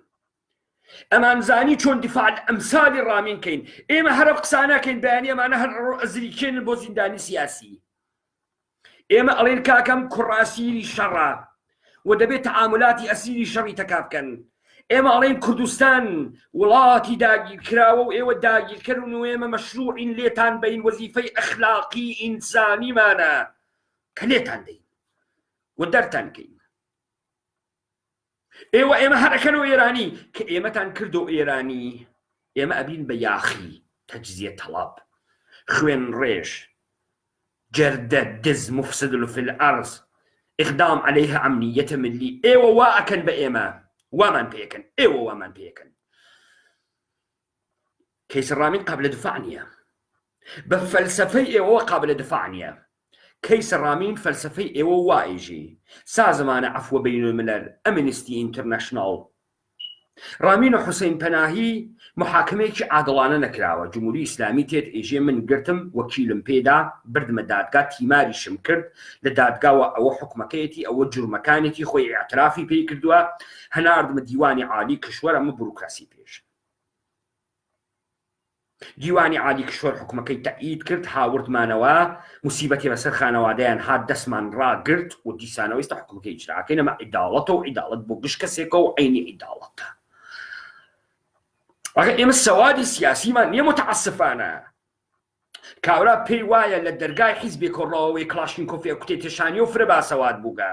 ئەمان زانی چۆن دیفاع لە ئەمسالی رامین کەین. ئێمە هەرە قسانەکەین بەیانی ئەمانە هەر ئەزریکێنن بۆ زیندانی سیاسی. ئێمە ئەڵێن کاکەم کوڕاسیری شەڕە و دەبێت تەعاملاتی ئەسیری شەڕی تەکا بکەن. ئێمە ئەڵێن کوردستان وڵاتی داگیرکراوە و ئێوە داگیرکردن و ئێمە مەشروعین لێتان بین وەزیفەی ئەخلاقی ئینسانیمانە کە لێتان دەین و دەرتان کەین. ئێوە ئێمە هەرەکەنەوە ئێرانی کە ئێمەتان کردو ئێرانی. ئێمە ئەبین بە یاخی تەجزیە تەڵاب، خوێن ڕێژ، جەردە دز مفسد في الأرض، إقدام عليها أمنية ملي. ئێوە وا ئەکەن بە ئێمە، وامان پێکەن، ئێوە وامان پێکەن. کەیس رامین قابل دفاع نییە. بفلسفي إيوه قابل دفاعنية كيس رامين فلسفي إيوه وايجي سازمان عفو بين الملل أمنستي انترناشنال رامين وحسين پەناهی محاکمەیەکی عادڵانە نەکراوە جمهوری ئیسلامی تێت ئێژێ من گرتم وەکیلم پێدا بردمە دادگا تیماریشم کرد لە دادگاوە ئەوە حکومەکەیەتی ئەوە جورمەکانێتی خۆی ئاعترافی پێی کردووە هەناردمە دیوانی عالی کشوەر ئەمە بروکراسی پێش دیوانی عالی کشوەر حکومەکەی تەئید کرد هاوردمانەوە موسیبەتی بەسەر خانەوادەیان هات دەستمان ڕاگرت و دیسانەوەیستە حکومەکەی ئیجراکەی نەما عیداڵەتە و عیداڵەت بۆ گشت کەسێکە و عینی عیداڵەتە ئێمە سەوادی سیاسیمان نییە متعەسفانە کاورا پێی وایە لە دەرگای حیزبی کۆڕەوەی کلاشینکۆفی کوتێ تێشانی و فرە باسەواد بووگە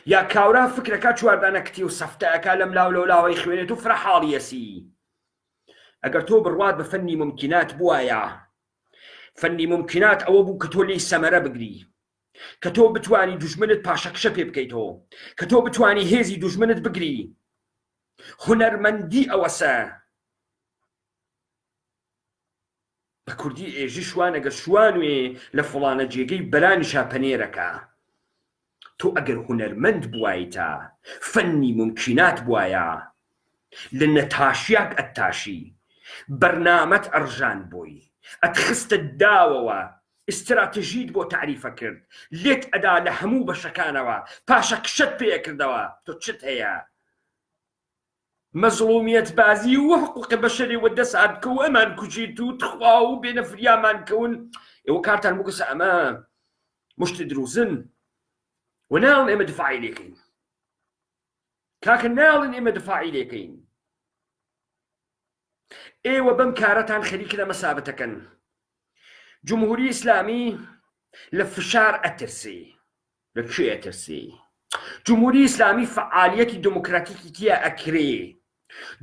یا کاورا فکرەکە چواردانە کتی و سەفتەکە لەم لاو لەولاوەی خوێنێت و فرە حاڵیەسی ئەگەر تۆ بڕوات بە فەنی ممکنات بوایە فەنی ممکنات ئەوە بوو کە تۆ لێی سەمەرە بگری کە تۆ بتوانی دوژمنت پاشەکشە پێ بکەیتەوە کە تۆ بتوانی هێزی دوژمنت بگری هونەرمەندی ئەوەسە بە کوردی ئێژی شوان ئەگەر شوانوێ لە فڵانە جێگەی بەلانی شاپەنێرەکە تۆ ئەگەر هونەرمەند بوایتە فەنی ممکنات بوایە لە نەتاشیاک ئەتاشی بەرنامەت ئەڕژان بووی ئەتخستە داوەوە استراتژیت بۆ تعریفە کرد لێت ئەدا لە هەموو بەشەکانەوە پاشە کشت پێکردەوە تۆ چت هەیە مەزڵومیەت بازی و حقوقی بەشەری وە دەسات بکە و ئەمان کوژیت و تخوا و بێنەفریامان کەون ئێوە کارتان بگوسە ئەمە مشتی دروزن و ناڵن ئێمە دفاعی لێکەین کاکە ناڵن ئێمە دفاعی لێکەین ئێوە بەم کارەتان خەریک لە مەسابەتەکەن جمهوری ئیسلامی لە فشار ئەترسی لە کوێ ئەترسی جمهوری ئیسلامی فعالیەتی دموکراتیکی تیا ئەکرێ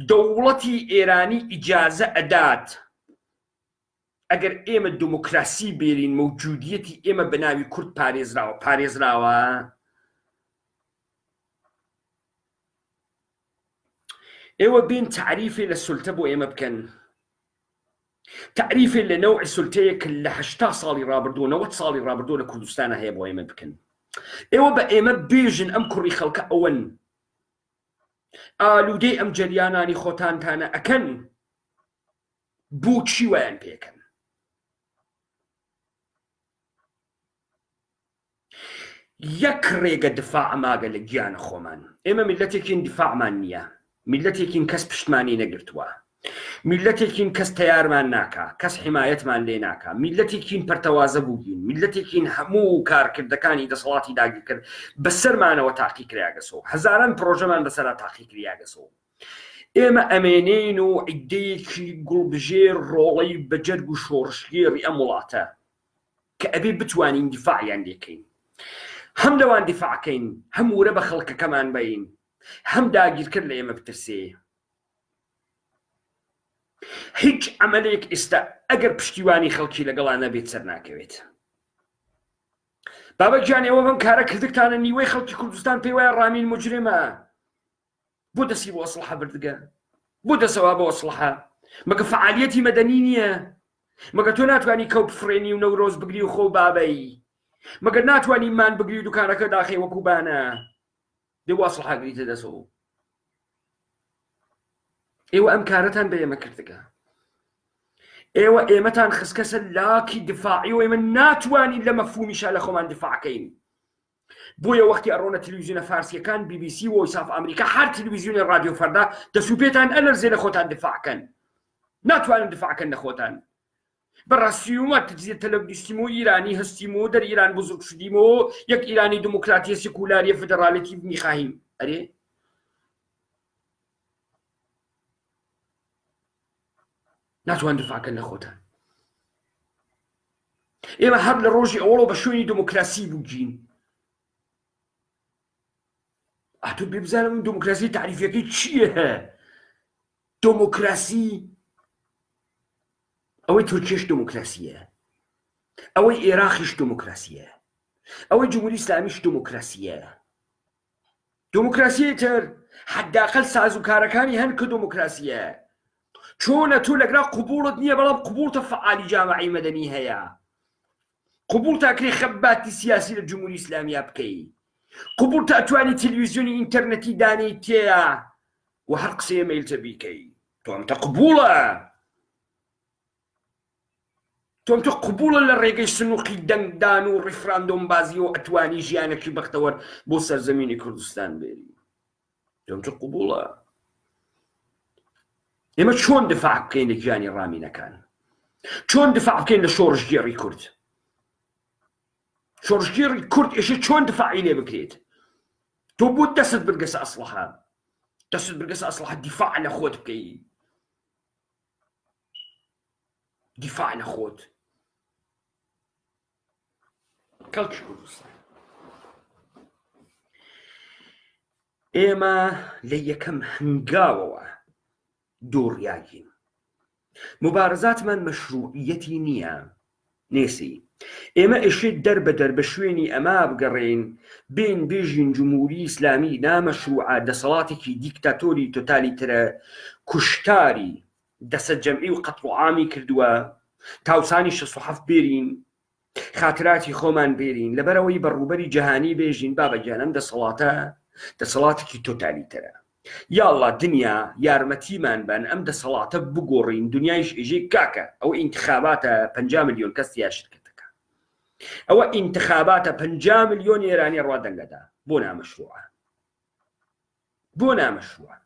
دەوڵەتی ئێرانی ئیجازە ئەدات ئەگەر ئێمە دموکراسی بێرین مەوجودیەتی ئێمە بە ناوی کورد پارێزراوە ئێوە بین تعریفێ لە سولتە بۆ ئێمە بکەن تعریفێ لە نەوعی سولتەیە کە لە 80 ساڵی ڕابردووە 90 ساڵی ڕابردووە لە کوردستانە هەیە بۆ ئێمە بکەن ئێوە بە ئێمە بێژن ئەم کوڕی خەڵکە ئەوەن ئالوودەی ئەم جەریانانی خۆتانتانە ئەکەن بۆچی وایان پێکەن یەک ڕێگە دفاع ماگە لە گیانە خۆمان ئێمە میلەتێکین دفاعمان نییە میلەتێکین کەس پشتمانی نەگرتووە میلەتێکین کەس تەیارمان ناکە کەس حیمایەتمان لێ ناکە میلەتێکین پەرتەوازە بووگین میلەتێکین هەموو کارکردەکانی دەسەڵاتی داگیر کرد بەسەرمانەوە تاقی کراگەسەوە هەزاران پرۆژەمان بەسەرا تاقی کراگەسەوە ئێمە ئەمێنین و عیدەیەکی گوڵبژێر ڕۆڵەی بەجەرگ و شۆڕشگێڕی ئەم وڵاتە کە ئەبێ بتوانین دیفاعیان لێکەین هەم لەوان دیفاعکەین هەم ورە بە خەڵکەکەمان بین هەم داگیرکرد لە ئێمە بترسێ هیچ عملێک ئێستا ئەگەر پشتیوانی خەڵکی لەگەڵا نەبێت سەر ناکەوێت بابەت گیان ئێوە بەم کارە کردتانە نیوەی خەڵکی کوردستان پێی وایە ڕامین موجرمە بۆ دەستی بۆ ئەسڵحە بردگە بۆ دەسەوا بۆ ئەسڵحە مەگە فعالیەتی مەدەنی نییە مەگە تۆ ناتوانی کەوت بفرێنی و نەورۆز بگری و خۆ بابەی مەگەر ناتوانی مان بگری و دوکانەکە داخێ وەکو بانە دێ بۆ ئەسڵحە گریتە دەسەوە ئێوە ئەم کارەتان بە ئێمە کردگە ئێوە ئێمەتان خستکەسە لاکی دفاعی و ئێمە ناتوانین لە مەفهومیشا لە خۆمان دفاعکەین بۆیە وەختی ئەڕۆنە تەلەڤیزیۆنە فارسیەکان BBC و وۆیس ئۆف ئەمریکا هەر تەلەڤیزیۆنی رادیۆ فەردا دەسوپێتان ئەلەرزێ لە خۆتان دفاعکەن ناتوانن دفاعکەن لە خۆتان بەڕاستی ومە تجزیە تەلەڤیزیۆن و ئیرانی هەستیم و دەر ئیران بزرگ شدیم و یەک ئیرانی دموکراتیە سێکولاریە فدرالیتی میخواهیم ئەرێ ناتوان دفاعکەن لە خۆتان ئێمە هەر لە ڕۆژی ئەوڵۆ بە شوێنی دموکراسی بووگین ئاتۆ بێ بزانم دموکراسی تعریفەکەی چییە دموکراسی ئەوەی تورکیش دموکراسیە ئەوەی عێراقیش دموکراسیە ئەوەی جمهوری ئیسلامیش دموکراسیە دموکراسیە تر حەداقل سازوکارەکانی هەن کە دموکراسیە چۆنە تۆ لەگرا قبوڵت نییە بەڵام قبوڵتە فعالی جامعی مەدەنی هەیە، قبوڵ تاکرێ خەباتی سیاسی لە جمهوری ئیسلامیە بکەی، قبوڵ تا ئەتوانی تەلەڤیزیۆنی ئینتەرنەتی دانەی تێیە و هەر قسەیە مەیلتە بیکەی، تۆمتە قبوڵە، تۆمتە قبوڵە لە ڕێگەی سنووقی دەنگدان و ڕیفراندۆم بازی و ئەتوانی ژیانێکی بەختەوەر بۆ سەرزەمینی کوردستان بێری، تۆمتە قبوڵە. ئێمە چۆن دفاع بکەین لە گیانی ڕامینەکان؟ چۆن دفاع بکەین لە شۆڕژگێڕی کورد؟ شۆڕژگێڕی کورد ئێشە چۆن دفاعی لێ بکرێت؟ تۆ بۆ دەست برگەسە ئەسلحە، دەست برگەسە ئەسلحە دیفاع لە خۆت بکەی، دیفاع لە خۆت. کەڵکی کوردستان ئێمە لە یەکەم هەنگاوەوە دۆڕیاگین، مبارزاتمان مەشروعیەتی نییە، نێسی ئێمە ئێشێ دەربەدەر بە شوێنی ئەما بگەڕێین بین بێژین جمهوری ئیسلامی نامەشروعە دەسەڵاتێکی دیکتاتۆری تۆتالیترە کوشتاری دەسە جەمعی و قەتڵ عامی کردووە، تاوسانی 67 بێرین، خاتراتی خۆمان بێرین، لەبەرەوەی بەڕووبەری جەهانی بێژین بابەگیانم دەسەڵاتێکی تۆتالیترە، یاڵڵا دنیا یارمەتیمان بن ئەم دەسەڵاتە بگۆڕین، دنیایش ئێژەی کاکە ئەوە ئینتخاباتە 50 ملیۆن کەس یا شرکتەکە، ئەوە ئینتخاباتە 50 ملیۆن ئێرانی ڕوادەنگەدا، بۆ نامەشروعە، بۆ نامەشروعە.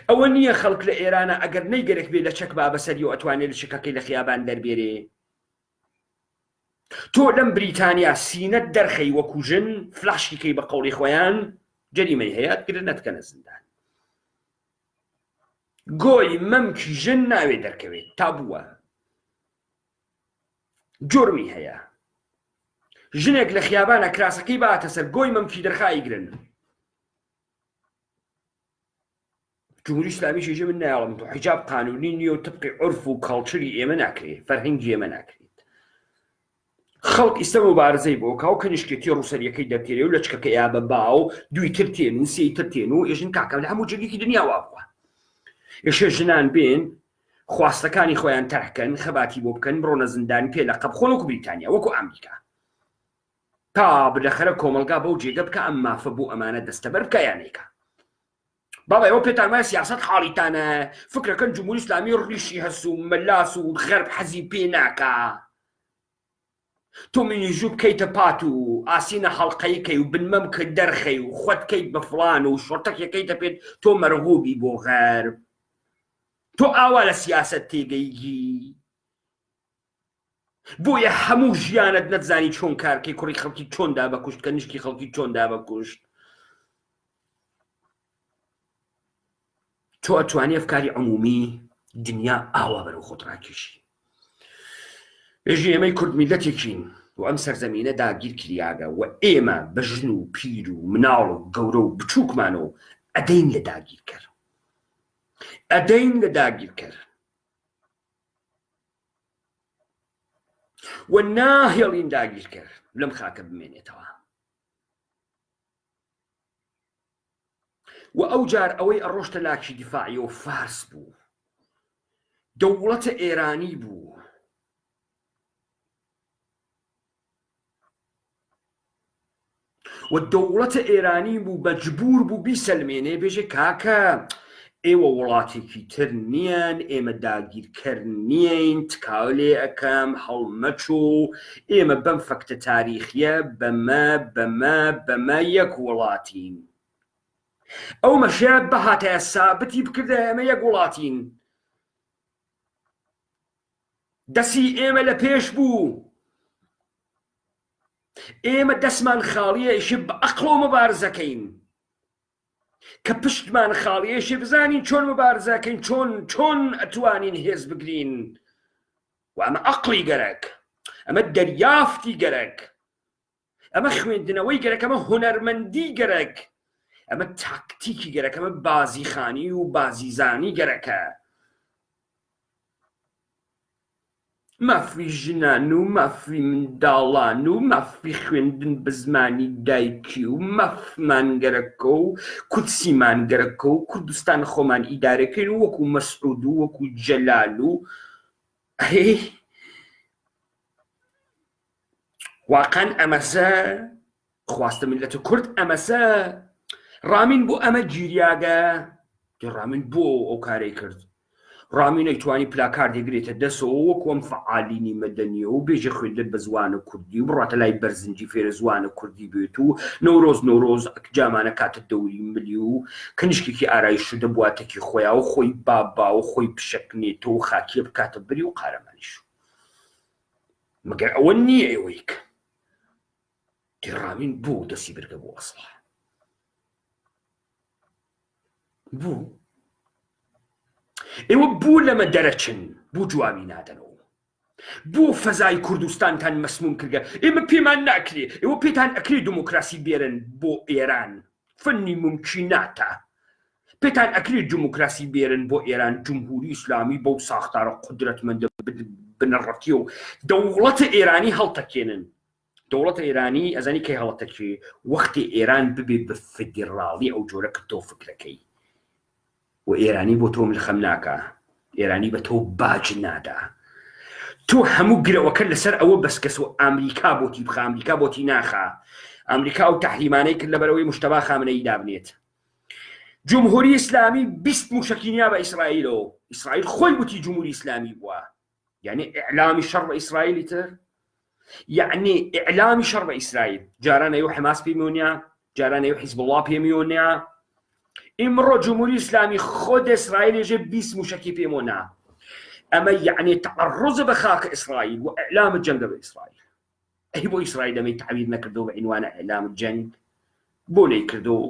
ئەوە نییە خەڵک لە ئێرانە ئەگەر نەیگەرێک بێ لە چەک بابەسەری و ئەتوانێت لە شکەکەی لە خیابان دەربێرێ، تۆ لەم بریتانیا سینەت دەرخەی وەکوژن فلاشیکەی بە قەوڵی خۆیان جەریمەی هەیە گرنەتکەنە زیندان، گۆی مەمکی ژن ناوێ دەرکەوێت تا بووە جۆرمی هەیە، ژنێک لە خیابانە کراسەکەی باتە سەر گۆی مەمکی دەرخایی گرن. جمهوری ئیسلامی شێژە من نایڵم تۆ حیجاب قانونی نییە و تبقی عرف و کەڵچری ئێمە ناکرێت، فەرهەنگی ئێمە ناکرێت. خەڵک ئێستا مبارزەی بۆ کاو کەنیشکێتی ڕووسەریەکەی دەرتێرێ و لە چکەکە یا بە باو دوی تر تێن و سێی تر تێن و ئێژن کاکە لە هەموو جێگێکی دنیا وا بووە، ئێشە ژنان بێن خواستەکانی خۆیان تەرکەن، خەباتی بۆ بکەن، بڕۆنە زیندان پێ لە قەب خۆن وەکو بریتانیا وەکو ئەمریکا، تا بلەخەرە کۆمەلگا بەو جێگە بکە ئەم مافە بۆ ئەمانە دەستەبەر بکە یانێکە. بابا ئەوە پێتان وایە سیاسەت حاڵیتانە، فکرەکەن جمهوری ئیسلامی ڕیشی هەست و مەلاس و غەرب حەزی پێ ناکا، تۆ منیژوو بکەیتە پات و ئاسینە هەڵقەیکەی و بنمەم کە دەرخەی و خۆتکەیت بە فڵان و شۆرتەکێکەکەیتە پێت تۆ مەرغوبی بۆ غەرب، تۆ ئاوا لە سیاسەت تێگەیگی، بۆیە هەموو ژیانت نەتزانی چۆن کارکەی کوڕی خەڵکی چۆن دابەکوشت کە نیشکی خەڵکی چۆن دابەکوشت. تۆ ئەتوانی ئەفکاری عمومی دنیا ئاوا بەرەو خۆت ڕاکێشی. بێژی ئێمەی کورد میلەتێکین و ئەم سەرزەمینە داگیر کریاگە و ئێمە بە ژن و پیر و مناڵ و گەورە و بچووکمانەوە ئەدەین لە داگیرکەر، ئەدەین لە داگیرکەر و ناهێڵین داگیرکەر لەم خاکە بمێنێتەوە. و ئەو جار ئەوەی ئەڕۆشتە لاکی دیفاعی و فارس بوو، دەوڵەتە ئێرانی بوو، و دەوڵەتە ئێرانی بوو مەجبور بوو بیسەلمێنێ بێژێ کاکە ئێوە وڵاتێکی تر نییان، ئێمە داگیرکەر نیین، تکاو لێ ئەەکەم هەڵمەچۆ، ئێمە بەم فەکتە تاریخیە بەمە یەک وڵاتین، ئەو مەشە بەهاتەیە سابتی بکردە ئێمە یەک وڵاتین، دەسی ئێمە لە پێش بوو، ئێمە دەستمان خاڵیە ئیشی بە ئەقڵ و مبارزەکەین، کە پشتمان خاڵیەشی بزانین چۆن مبارزەکەین، چۆن ئەتوانین هێز بگرین، و ئەمە ئەقڵی گەرەک، ئەمە دەریافتی گەرەک، ئەمە خوێندنەوەی گەرەک، ئەمە هونەرمەندی گەرەک، ئەمە تاکتیکی گەرەک، ئەمە بازیخانی و بازیزانی گەرەکە. مافی ژنان و مافی منداڵان و مافی خوێندن بە زمانی دایکی و مافمانگەرەکە و کورسیمانگەرەکە و کوردستان خۆمان ئیدارەکەین و وەکو مەسعود و وەکو جەلال و واقعا ئەمەسە خواستە ملەتە کورد ئەمەسە ڕامین بۆ ئەمە گیریاگە ڕامین بۆ ئەو کارەی کرد ڕامی نەیتوانی پلاکار دەگرێتە دەسەوە وەکو ئەم فعالینی مەدەنیە و بێژە خوێندن بە زوانە کوردی و بڕاتە لای بەرزنجی فێرە زوانە کوردی بێت و نۆرۆز جامانە کاتە دەوری ملی و کەنیشکێکی ئارایش دەبواتێکی خۆیان و خۆی بابا و خۆی پشەکنێتەوە و خاکیە بکاتە بری و قارەمانیش مەگەر ئەوە نییە ئێوەیک ڕامین بوو دەستی بردە بۆ ئەسڵ بوو ئێوە بوو لەمە دەرەچن بوو جوابی نادەنەوە بۆ فەزای کوردستانتان مەسموم کردگە ئێمە پێمان ناکرێ ئێوە پێتان ئەکرێ دموکراسی بێرن بۆ ئێران فەنی ممکناتە پێتان ئەکرێ دموکراسی بێرن بۆ ئێران جمهوری ئیسلامی بەو ساختارە قودرەتمەندە بنەڕەتی و دەوڵەتە ئێرانی هەڵتەکێنن دەوڵەتە ئێرانی ئەزانی کەی هەڵەتەکێ وەختی ئێران ببێ بە فیدراڵی ئەو جۆرە کردەوە فکرەکەی و ئێرانی بۆ تۆم لەخەم ناکە ئێرانی بە تۆ باج نادا تۆ هەموو گرەوەکە لەسەر ئەوە بەسکەس و ئەمریکا بۆتی بخە ئەمریکا بۆتی ناخە ئەمریکا و تەحریمانەی کرد لەبەرەوەی مشتەبا خامنەئی دابنێت جمهوری ئیسلامی 20 موشەکینیا بە ئیسرائیلەوە ئیسرائیل خۆی وتی جمهوری ئیسلامی بووە یعنی ئیعلامی شەڕ بە ئیسرائیلی تر یعنی ئیعلامی شەڕ بە ئیسرائیل جاران ئەوە حماس پێمیۆنیا جاران ئەوە حیزب الله پێمیۆنیا ئیمڕۆ جمهوری ئیسلامی خۆد ئیسرائیلێژێ 20 موشەکی پێمۆنا ئەمە یعنی تەعەڕوز بە خاکە ئیسرائیل و ئیعلام جەنگە بە ئیسرائیل ئەی بۆ ئیسرائیل دەمەی تعبیر نەکردەوە بە عنوانە ئیعلام جەنگ بۆ لێی کردەوە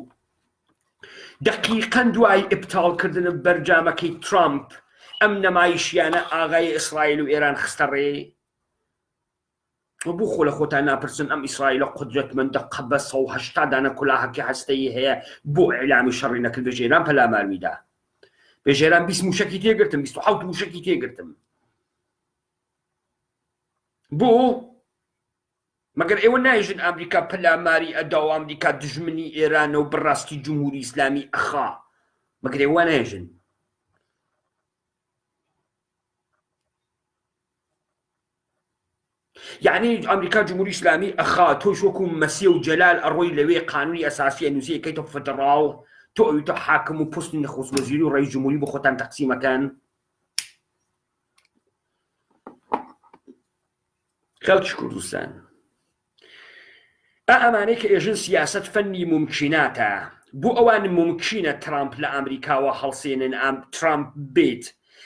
دقیقاً دوای ئبتاڵکردن بەرجامەکەی ترامپ ئەم نەمایشیانە ئاغای ئیسرائیل و ئێران خستە ڕێ بۆ خۆ لە خۆتان ناپرسن ئەم ئیسرائیلە قودرەتمەندە قەبە 180 دانە کولاهەکی هەستەیی هەیە بۆ ئیعلامی شەڕی نەکرد بەژێران پەلامارمیدا بێژێران 20 موشەکی تێگرتم 27 موشەکی تێگرتم بۆ مەگەر ئێوە نایژن ئەمریکا پەلاماری ئەدا و ئەمریکا دژمنی ئێرانە و بەڕاستی جمهوری ئیسلامی ئەخا مەگەر ئێوە نایژن یعنی ئەمریکا جمهوری ئیسلامی ئەخا تۆش وەکو مەسیە و جەلال ئەڕۆی لەوێ قانونی ئەساسی نووسی یەکەیتە فەدراڵ تۆ ئەویتە حاکم و پۆستی نەخۆست وەزیری و ڕئیس جمهوری بۆ خۆتان تەقسیمەکەن خەڵکی کوردستان ئەمانەی کە ئێژن سیاست فەنی ممکناتە بۆ ئەوان ممکنە ترامپ لە ئەمریکاوە هەڵسێنن ترامپ بێت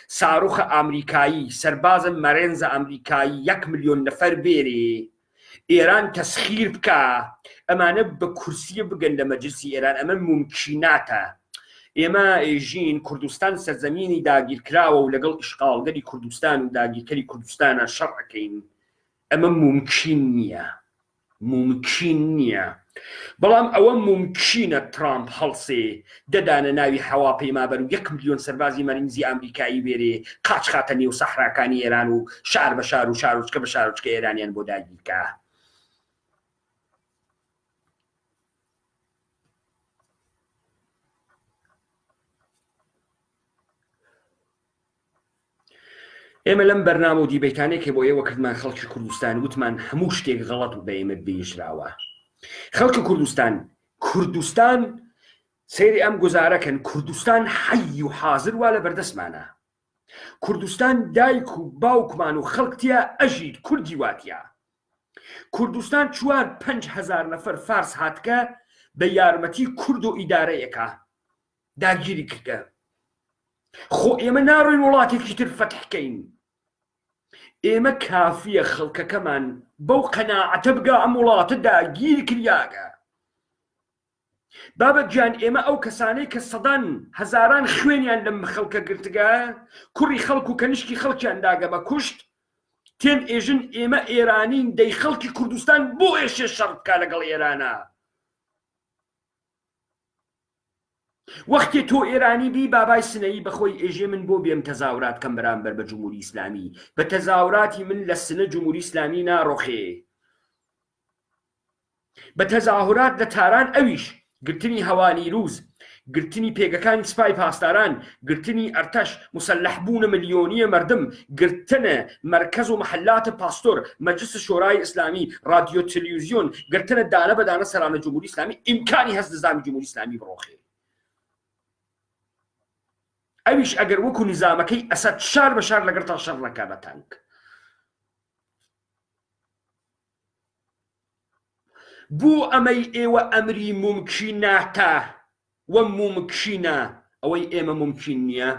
ساروخە ئەمریکایی سەربازە مەرێنزە ئەمریکایی 1 ملیۆن نەفەر بێرێ ئێران تەسخیر بکە ئەمانە بە کورسیە بگەن لە مەجلیسی ئێران ئەمە ممکناتە ئێمە ژین کوردستان سەرزەمینی داگیرکراوە و لەگەڵ ئیشغالگەری کوردستان و داگیرکەری کوردستانە شەڕ ئەکەین ئەمە ممکن نییە بەڵام ئەوە ممکنە ترامپ هەڵسێ دەدانە ناوی هەواپەیما بەر و 1 ملیۆن سەربازی مەرینزی ئەمریکایی بێرێ قاچ خاتە نێو سەحراکانی ئێران و شار بە شار و شارۆچکە بە شارۆچکە ئێرانیان بۆ داگیرکە ئێمە لەم بەرنامە و دیبەیتانێکی بۆ ئێوە کردمان خەڵکی کوردستان وتمان هەموو شتێک غەڵەت و بە ئێمە بێژراوە خەڵکی کوردستان سەیری ئەم گوزارەکەن کوردستان حەی و حازر وا لە بەردەستمانە کوردستان دایک و باوکمان و خەڵکتیا ئەژید کوردی واتیا کوردستان 4-5 نەفەر فارس هاتکە بە یارمەتی کورد و ئیدارەیەکە داگیری کردە خۆ ئێمە ناڕۆین وڵاتێکی تر فەتحکەین ئێمە کافیە خەڵکەکەمان بەو قەناعەتە بگا ئەم وڵاتە داگیری کریاگە بابەت گیان ئێمە ئەو کەسانەی کە سەدان هەزاران خوێنیان لەم خەڵکە گرتگە کوڕی خەڵک و کەنیشکی خەڵکیان داگە بە کوشت تێن ئێژن ئێمە ئێرانین دەی خەڵکی کوردستان بۆ ئێشێ شەڕ بکا لەگەڵ ئێرانە وەختی تۆ ئێرانی بی بابای سنەیی بەخۆی ئێژێ من بۆ بێم تەزاورات کەم بەرامبەر بە جمهوری ئیسلامی بە تەزاوراتی من لە سنە جمهوری ئیسلامی ناڕۆخێ بە تەزاهورات لە تاران ئەویش گرتنی هەوانی رووز گرتنی پێگەکانی سپای پاسداران گرتنی ئەرتەش مسلحبوونە ملیۆنیە مردم گرتنە مرکز و محلات پاستۆر مەجلس شۆرای ئیسلامی رادیۆ تەلەڤیزیۆن گرتنە دانە بەدانە سەرانە جمهوری ئیسلامی ئیمکانی هەست نزامی جمهوری ئیسلامی بڕۆخێ ئەویش ئەگەر وەکو نظامەکەی ئەسەد شار بە شار لەگەڵ تا شەڕ نەکا بە تانک بۆ ئەمەی ئێوە ئەمری ممکناتە وەم ممکنە ئەوەی ئێمە ممکن نییە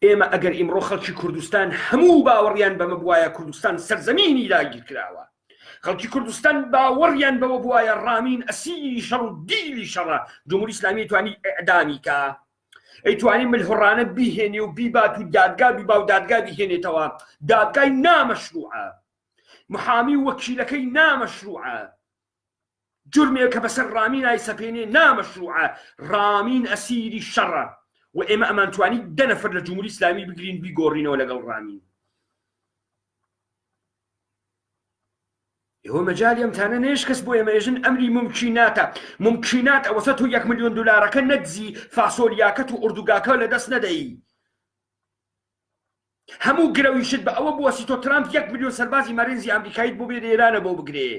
ئێمە ئەگەر ئیمڕۆ خەڵکی کوردستان هەموو باوەڕیان بەمە بوایە کوردستان سەرزەمینی داگیر کراوە خەڵکی کوردستان باوەڕیان بەوە بوایە ڕامین ئەسیری شەڕ و دیلی شەڕە جمهوری ئیسلامی توانی ئەعدامی کە ئەیتوانی ملهوڕانە بیهێنێ و بیبات و دادگا بیبا و دادگا بیهێنێتەوە دادگای نامەشروعە محامی و وەکیلەکەی نامەشروعە جرمێک کە بەسەر ڕامین ئای سەپێنێ نامەشروعە ڕامین ئەسیری شەڕە و ئێمە ئەمانتوانی 10 نەفەر لە جمهوری ئیسلامی بگرین بیگۆڕینەوە لەگەڵ ڕامین ئێوە مەجالی ئەمتانە نێش کەس بۆ ئێمە ێژن ئەمری ممکناتە ممکنات ئەوەسە تۆ 1 ملیۆن دلارەکە نەدزی فاسۆلیاکەت و ئوردوگاکە لە دەست نەدەی هەموو گرەویشت بە ئەوە بوەسی تۆ ترامپ 1 ملیۆن سەربازی مەرێنزی ئەمریکایت بۆ بێنە ئێرانە بۆ بگرێ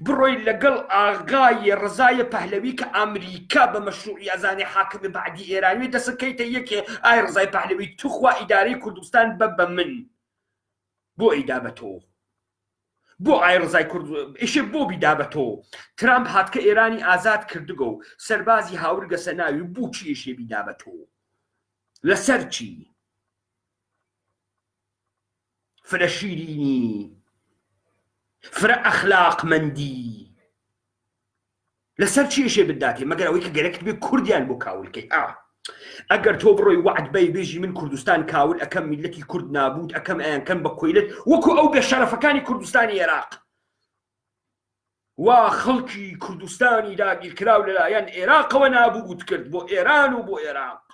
بڕۆی لەگەڵ ئاغای ڕزایە پەهلەوی کە ئەمریکا بە مەشروعی ئەزانێ حاکمی بەعدی ئێرانی دەسەکەیتە یەکێ ئای ڕزای پەهلەوی توخوا ئیدارەی کوردستان بە من بۆ ئیدا بە تۆ بۆ ئای ڕزای کورد ئیشێ بۆ بیدا بە تۆ ترامپ هاتکە ئێرانی ئازاد کردگە و سەربازی هاورگە سەناوی بوو چی ئیشێ بیدا بە تۆ لەسەر چی فرە شیرینی فرە ئەخلاقمەندی لەسەر چی ئیشێ بداتێ مەگەر ئەوەی کە گەرەکت بێ کوردیان بۆ کاولکەی ئەگەر تۆ بڕۆی وعد بەی بێژی من کوردستان کاول ئەەکەم میلەتی کورد نابوود ئەەکەم ئەیانکەم بە کۆیلت وەکو ئەو بێشەرەفەکانی کوردستانی عێراق وا خەڵکی کوردستانی داگیرکراو لەلایەن عێراقەوە نابوود کرد بۆ ئێران و بۆ عێراق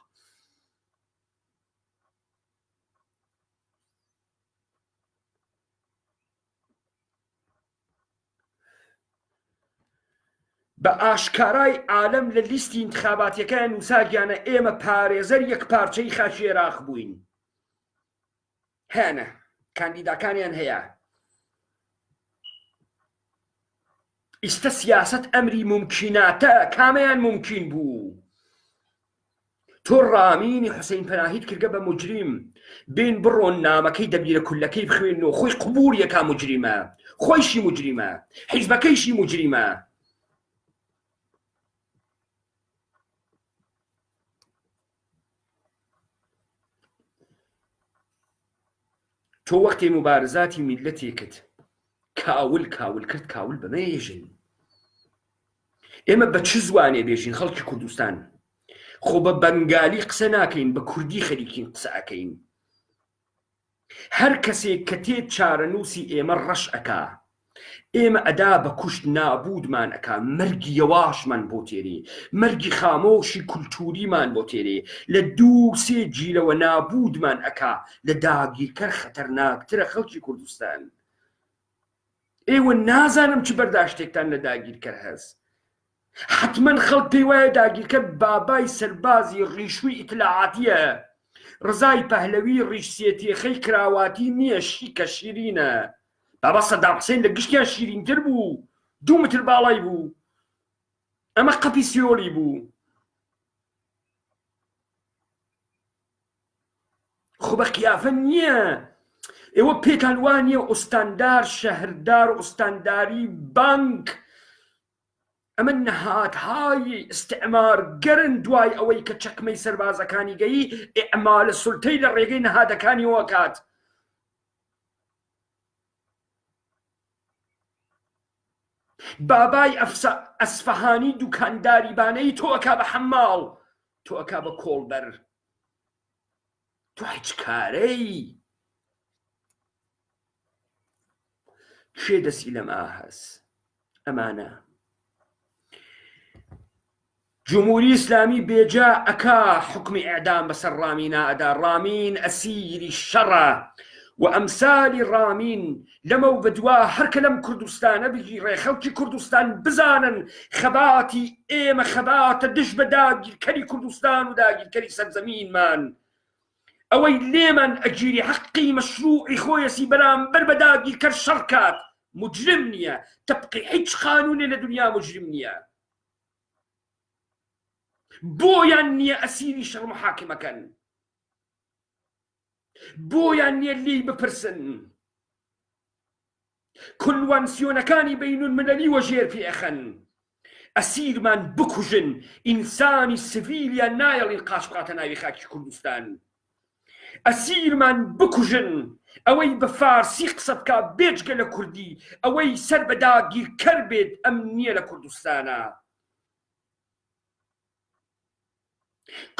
بە ئاشکارای عالەم لە لیستی انتخاباتیەکان نووساگیانە ئێمە پارێزەر یەک پارچەی خاچی عێراق بووین هێنە کاندیداکانیان هەیە ئیستە سیاست ئەمری ممکناتە کامەیان ممکن بوو تۆ ڕامینی حوسێن پەناهید کردگە بە موجریم بین بڕۆن نامەکەی دەبیرە کولەکەی بخوێنەوە خۆی قبووریەکە موجریمە خۆیشی موجریمە حیزبەکەیشی موجریمە تۆ وەختی مبارزاتی میلەتێکت کاول کرد کاول بەمەیژن ئێمە بە چ زوانێ بێژین خەڵکی کوردستان خۆ بە بەنگالی قسە ناکەین بە کوردی خەریکین قسە ئەکەین هەر کەسێک کە تێت چارەنووسی ئێمە ڕەش ئەکا ئێمە ئەدا بە کوشت نابودمان ئەکا مەرگی یەواشمان بۆ تێرێ مەرگی خامۆشی کولتوریمان بۆ تێرێ لە 2-3 جیلەوە نابودمان ئەکا لە داگیرکەر خەتەرناکترە خەڵکی کوردستان ئێوە نازانم چ بەرداشتێکتان لە داگیرکەر هەست حتمما خەڵک پێی وایە داگیرکە بابای سەربازی ڕیشووی ئیتلاعاتیە ڕزای پەهلەوی ڕیشسێتیەخەی کراواتی نییە شیکە شیرینە بابا سەدام حوسێن لە گشتیان شیرینتر بوو 2 متر باڵای بوو ئەمە قەپی سیۆڵی بوو خۆ بە قیافە نییە ئێوە پێتان وانییە ئوستاندار شەهردار ئوستانداری بانک ئەمە نەهاتهای ئستعمار گەرن دوای ئەوەی کە چەکمەی سەربازەکانی گەیی ئیعمالە سولتەی لە ڕێگەی نەهادەکانی وەکات بابای ئەسفەهانی دوکانداری بانەی تۆ ئەکا بە حەماڵ تۆ ئەکا بە کۆڵبەر تۆ هیچ کارەی کێ دەسی لەم ئاهەس ئەمانە جمهوری ئیسلامی بێجا ئەکا حکمی ئیعدام بەسەر ڕامین ئەدا. ڕامین ئەسیری شەڕە و ئەمسالی ڕامین لەمە و بەدوا هەرکە لەم کوردستانە بگیڕێ خەڵکی کوردستان بزانن خەباتی ئێمە خەباتە دژ بە داگیرکەری کوردستان و داگیرکەری سەرزەمینمان. ئەوەی لێمان ئەگیری حەقی مەشروعی خۆیەسی بەرامبەر بە داگیرکەر شەڕ کات مجرم نییە. تەبقی هیچ قانونێ لە دنیا مجرم نییە. بۆیان نییە ئەسیری شەڕ محاکمەکەن، بۆیان نییە لێی بپرسن. کنوانسیۆنەکانی بەینولمەلەلی وەژێر پێخەن، ئەسیرمان بکوژن. ئینسانی سڤیلیان نایەڵین قاش بقاتە ناوی خاکی کوردستان. ئەسیرمان بکوژن. ئەوەی بە فارسی قسە بکە بێجگە لە کوردی، ئەوەی سەر بە داگیرکەر بێت ئەم نییە لە کوردستانە.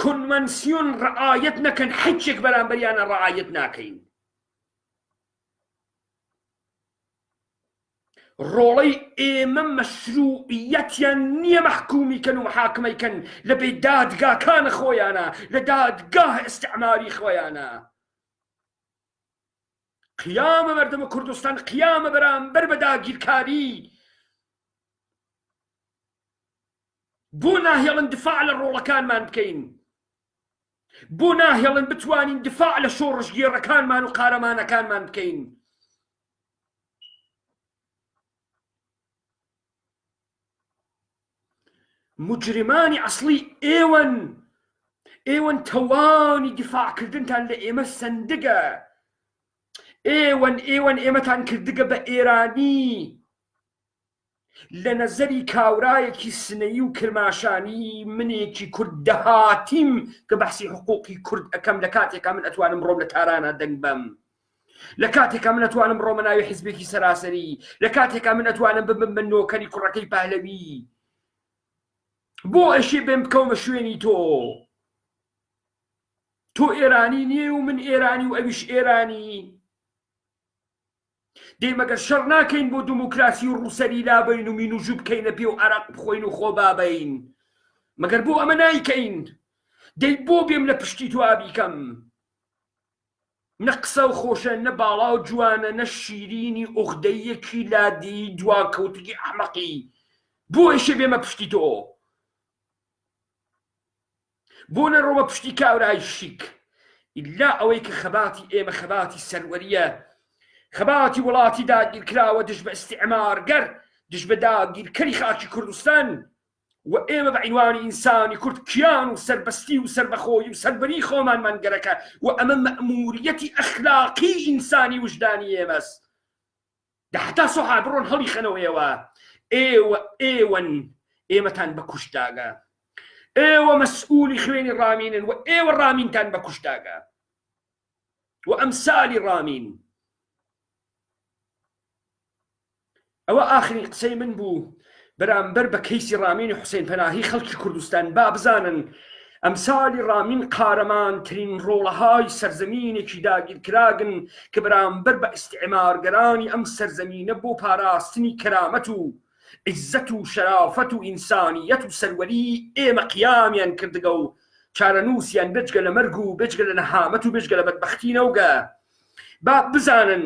کنوانسیۆن ڕعایەت نەکەن، هیچێک بەرامبەریانە ڕعایەت ناکەین. ڕۆڵەی ئێمە مەشروعیەتیان نییە مەحکومیکەن و محاکمەیکەن لە بێ دادگاکانە خۆیانە، لە دادگاه ئیستیعماری خۆیانە. قیامە مەردەمە کوردستان، قیامە بەرامبەر بە داگیرکاری. بۆ ناهێڵن دفاع لە ڕۆڵەکانمان بکەین؟ بۆ ناهێڵن بتوانین دفاع لە شۆڕژگێڕەکانمان و قارەمانەکانمان بکەین؟ مجرمانی ئەسڵی ئێوەن تەوانی دیفاعکردنتان لە ئێمە سندگە. ئێوەن ئێمەتان کردگە بە ئێرانی. لە نەزەری کاورایەکی سنەیی و کرماشانی منێکی کورد دەهاتیم کە بەحسی حقوقی کورد ئەەکەم لە کاتێکا من ئەتوانم ڕۆم لە تارانە دەنگ بەم، لە کاتێکا من ئەتوانم ڕۆمە ناوی حیزبێکی سەراسەری، لە کاتێکا من ئەتوانم ببم بە نۆکەری کوڕەکەی پاهلەوی. بۆ ئەشێ بێم بکەومە شوێنی تۆ ئێرانی نییە و من ئێرانی و ئەویش ئێرانی. دەی مەگەر شەڕ ناکەین بۆ دیموکراسی و ڕووسەری لابین و مین و ژوو بکەینە پێ و عەرەق بخۆین و خۆ بابین؟ مەگەر بۆ ئەمە نایکەین؟ دەی بۆ بێم لە پشتی تۆ ئابیکەم؟ نە قسە و خۆشە، نە باڵا و جوانە، نە شیرینی ئوغدەیەکی لادی دواکەوتگی ئەحمەقی. بۆ ئەشێ بێمە پشتی تۆ؟ بۆ نەڕۆمە پشتی کاورای شیک؟ ئیلا ئەوەی کە خەباتی ئێمە خەباتی سەروەریە، خەباتی وڵاتی داگیرکراوە دژ بە ئیستیعمارگەر، دژ بە داگیرکەری خاکی کوردستان. و ئێمە بە عینوانی ئینسانی کورد کیان و سەربەستی و سەربەخۆیی و سەربەری خۆمانمان گەرەکە و ئەمە مەئموریەتی ئەخلاقی ئینسانی وجدانی ئێمەست. دەحتا سۆحا بڕۆن هەڵی خەنەوە ئێوەن ئێمەتان بە کوشتاگە، ئێوە مەسئولی خوێنی ڕامینن و ئێوە ڕامینتان بە کوشتاگە و ئەمسالی ڕامین. ئەوە ئاخرین قسەی من بوو بەرامبەر بە کەیسی ڕامین و حوسێن پەناهی. خەڵکی کوردستان با بزانن ئەمسالی ڕامین قارەمانترین ڕۆڵەهای سەرزەمینێکی داگیرکراگن کە بەرامبەر بە ئیستیعمارگەرانی ئەم سەرزەمینە بۆ پاراستنی کەرامەت و عیزەت و شەرافەت و ئینسانیەت و سەروەری ئێمە قیامیان کردگە و چارەنووسیان بێجگە لە مەرگ و بێجگە لە نەهامەت و بێجگە لە بەدبەختی نەوگە. با بزانن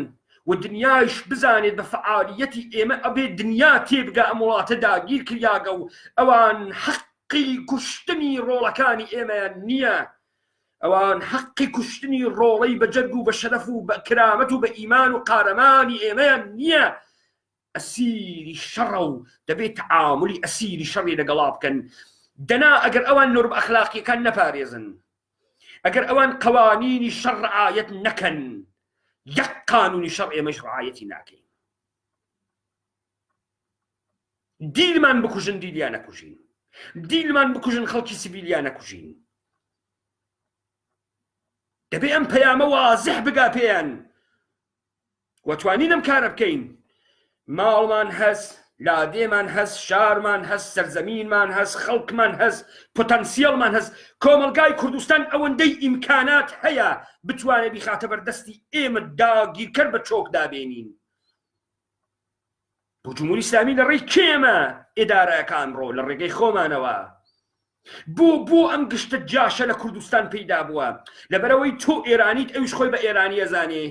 و دنیایش بزانێت بە فعالیەتی ئێمە ئەبێ دنیا تێبگە ئەم وڵاتە داگیر کریاگە و ئەوان حەقی کوشتنی ڕۆڵەکانی ئێمەیان نییە. ئەوان حەقی کوشتنی ڕۆڵەی بە جەرگ و بە شەرەف و بە کرامەت و بە ئیمان و قارەمانی ئێمەیان نییە. ئەسیری شەڕە و دەبێت تعاملی ئەسیری شەڕی لەگەڵا بکەن. دەنا ئەگەر ئەوان نۆرم ئەخلاقیەکان نەپارێزن، ئەگەر ئەوان قەوانینی شەڕ ڕعایەت نەکەن، یەک قانونی شەڕ ئێمەش ڕعایەتی ناکەین. دیلمان بکوژن دیلیان نەکوژین، دیلمان بکوژن خەڵکی سیڤیلیان نەکوژین. دەبێ ئەم پەیامە وازح بگا پێیان وەتوانین ئەم کارە بکەین. ماڵمان هەست، لادێمان هەست، شارمان هەست، سەرزەمینمان هەست، خەڵکمان هەست، پۆتەنسیەڵمان هەست. کۆمەلگای کوردستان ئەوەندەی ئیمکانات هەیە بتوانێت بیخاتە بەردەستی ئێمە داگیرکەر بە چۆک دابێنین. بۆ جمهوری ئیسلامی لە ڕێی کێمە ئێدارەکان ڕۆ لە ڕێگەی خۆمانەوە. بۆ ئەم گشتە جاشە لە کوردستان پەیدا بووە لەبەرەوەی تۆ ئێرانیت ئەویش خۆی بە ئێرانی ئەزانێ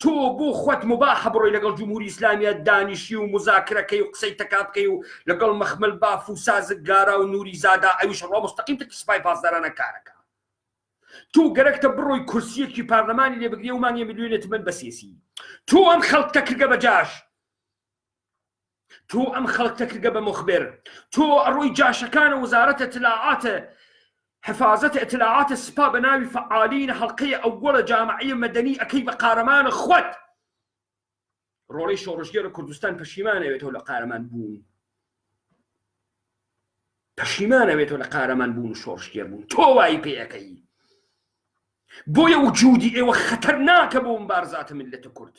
تۆ بۆ خۆت مباحە بڕۆی لەگەڵ جمهوری ئیسلامیە دانیشی و مزاکرەکەی و قسەی تەکات بکەی و لەگەڵ مەخمل باف و سازک گارا و نوری زادا ئەویش ڕۆ مستەقیم تەکی سوپای پاسدارانە کارەکە تۆ گەرەکتە بڕۆی کورسیەکی پارلەمانی لێ بگرێ و مانگە میلیۆنێت من بەسێسی تۆ ئەم خەڵکتە کردگە بە جاش تۆ ئەم خەڵکتە کردگە بە مخبر تۆ ئەڕۆی جاشەکانە وزارەتە اطلاعاتە حفاظة اطلاعات السبا بناوي فعالين حلقية أول جامعية مدنية أكيد بقارمان خوت رولي شورشگير كردستان پشیمانه بيتو لقارمان بون پشیمانه بيتو لقارمان بون شورشگير بون تو واي بيكي بويا وجودي ايوه خطرناك بو مبارزات ملة كرد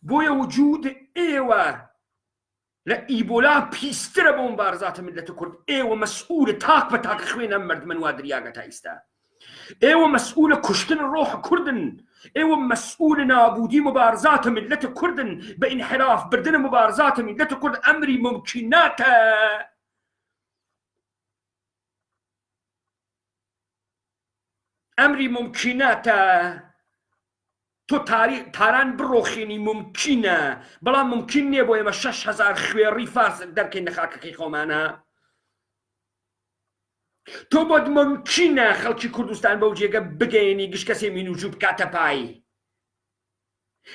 بويا وجود ايوه لا إيبولا بيستر بو مبارزات ملة كرد ايوه مسؤول تاك بتاك خوينا مرد من وادرياغا تايستا ايوه مسؤول كشتن الروح كردن ايوه مسؤول نابودي مبارزات ملة كردن بانحراف بردن مبارزات ملة كرد امري ممكناتا امري ممكناتا تو تاران بروخيني ممكنة بلا ممكن نبو يما 6000 خويري فارس دركي نخاكي خومانا تو بود ممكنة خلقي كردستان بوجيغا بگيني گش كسي من وجوب كاتباي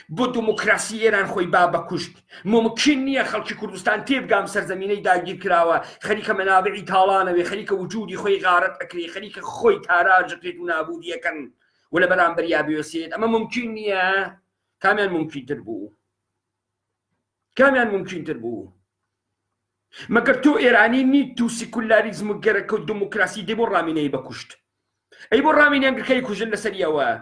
بو ديمقراسي ايران خوي بابا كشت ممكن نية خلقي كردستان تيبقام سرزميني داگير كراوة خليك منابعي تالانا خليك وجودي خوي غارت اكري خليك خوي تاراج اكريت ونابودي اكن ولا برام بريابي وسيد اما ممكن يا كمان ممكن تربو كمان ممكن تربو ما قرتو ايراني نيتو سيكولاريزم غيركو ديمقراسي دي براميني بكشت اي براميني انك كي كوجن سريوا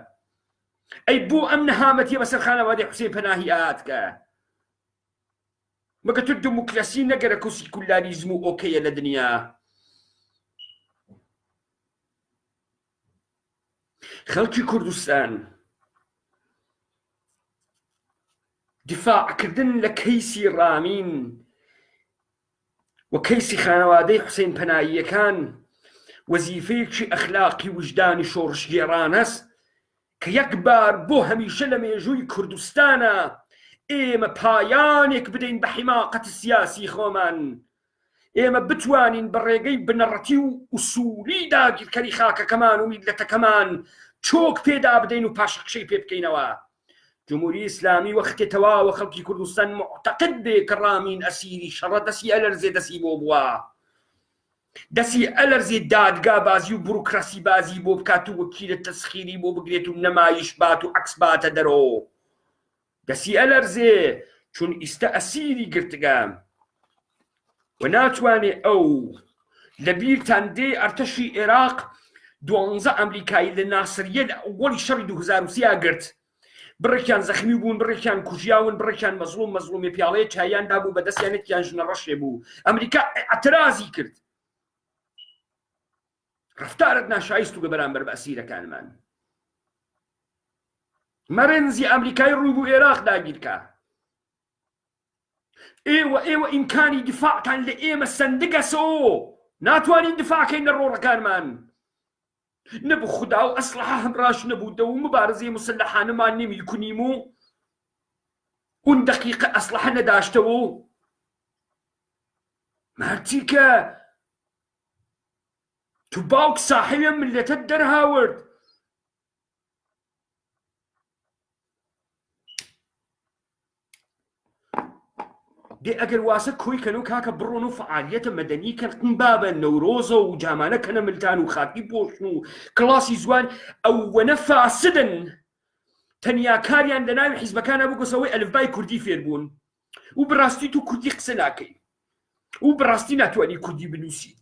اي بو امن هامتي بس الخانه وادي حسين فناهياتك ما قرتو ديمقراسي نغيركو سيكولاريزم اوكي للدنيا خلقي كردستان دفاع كردن لكيسي رامين وكيسي خانوادي حسين پناهیه كان وزيفيك اخلاقي وجداني شورش جيرانس كيكبر بو هميشه لميجوي كردستانا ايما بايانك بدين بحماقة السياسي خومن ايما بتوانين بريقي بنرتي وسولي داقي كريخاكا كمان وميلتا كمان چوك بيدا بدين وباشق شي بيبكينوا جمهوري إسلامي وقت توا وخلقي كردستان معتقد بكرامين أسيري شر دسي ألرزي دسي بوبوا دسي ألرزي دادقا بازي وبروكراسي بازي بوبكاتو وكيل التسخيري بوبقريتو نمايش باتو عكس باتا درو دسي ألرزي چون استا أسيري قرتقام وناتواني أو لبيرتان دي ارتشي عراق 12 أمريكاي لناصرية أولي شر 2003 قرت بركان زخمي بون بركان كوجياون بركان مظلوم بيالي تايان دابو بدسيانه كان جن رشي بو امريكا اعتراضي كرت رفتارتنا شايستو ببرامبر باسيره كان مان مرنزي امريكاي روبو عراق داگيركا ايوه امكاني دفاع كان لايما الصندقه سو ناتواني دفاع كاين الرور كان مان نبو خدا وأصلحة همراش نبو دو مبارزة مسلحة نما نمي يكونيمو ون دقيقة أصلحة نداشتو مارتيكا تباوك صاحبة من اللي تدر هاورد دي اگر واسه كوي كانوا كاكا برونو فعالية مدنية كان قنبابا نوروزو وجامانا كان ملتان وخاطي بوشنو كلاسي زوان او ونفا سدن تنيا كاريان دناوي حزب كان ابو قصوي الف باي كردي فيربون وبراستي تو كردي قسناكي وبراستي ناتواني كردي بنوسي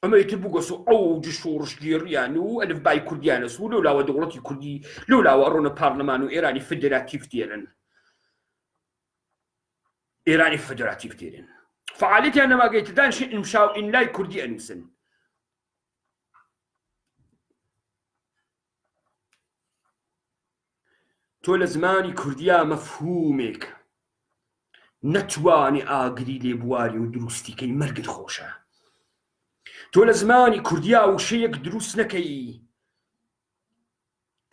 اما يتبو قصو او جشورش دير يانو الف باي كرديانس ولولا ودولتي كردي لولا وارونا بارلمانو ايراني فدراتيف ديرن إيراني فدراتيف تيرين فعاليتي أنا ما قلت دان شيء مشاو إن لا كردي أنسن تول زماني كرديا مفهومك نتواني آقري لي بواري ودروستي كي مرقد خوشة تۆ لە زمانی کوردیا وشەیەک دروست نەکەی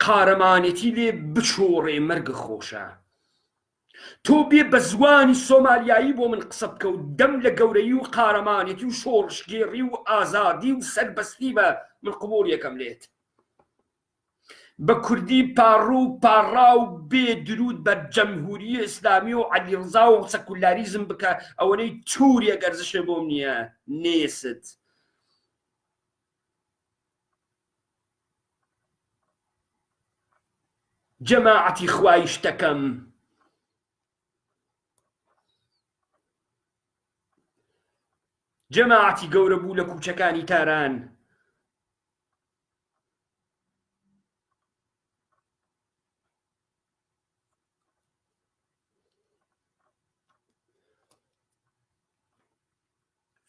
قارەمانێتی لێ بچۆڕێ مەرگە خۆشە تۆ بێ بە زوانی سۆمالیایی بۆ من قسە بکە و دەم لە گەورەی و قارەمانێتی و شۆڕشگێڕی و ئازادی و سەربەستی بە من قبول یەکەم لێت بە کوردی پاڕوو پاڕا و بێ درود بە جەمهوری ئیسلامی و عەلیڕزا و سەکولاریزم بکە ئەوەنەی تووریە گەرزشە بۆم نییە نێست جەماعەتی خوایشتەکەم جەماعەتی گەورە بوو لە کوچەکانی تاران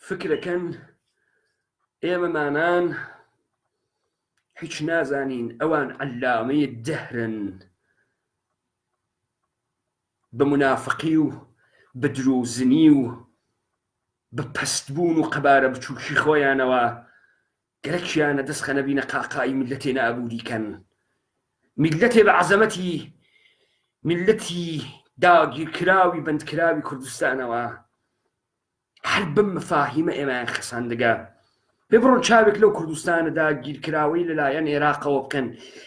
فکرەکەن ئێمەمانان هیچ نازانین ئەوان عەلامەی دەهرن بە منافقی و بە درۆزنی و بە پەستبوون و قەبارە بچووکی خۆیانەوە گەرەکیانە دەستخەنە بینە قاقای میلەتێ نابوودیکەن میلەتێ بە عەزەمەتی میلەتی داگیرکراوی بەندکراوی کوردستانەوە هەر بەم مەفاهیمە ئێمەیان خەساندەگە پێ بڕۆن چاوێک لەو کوردستانەدا گیرکراوەی لەلایەن عێراقەوە بکەن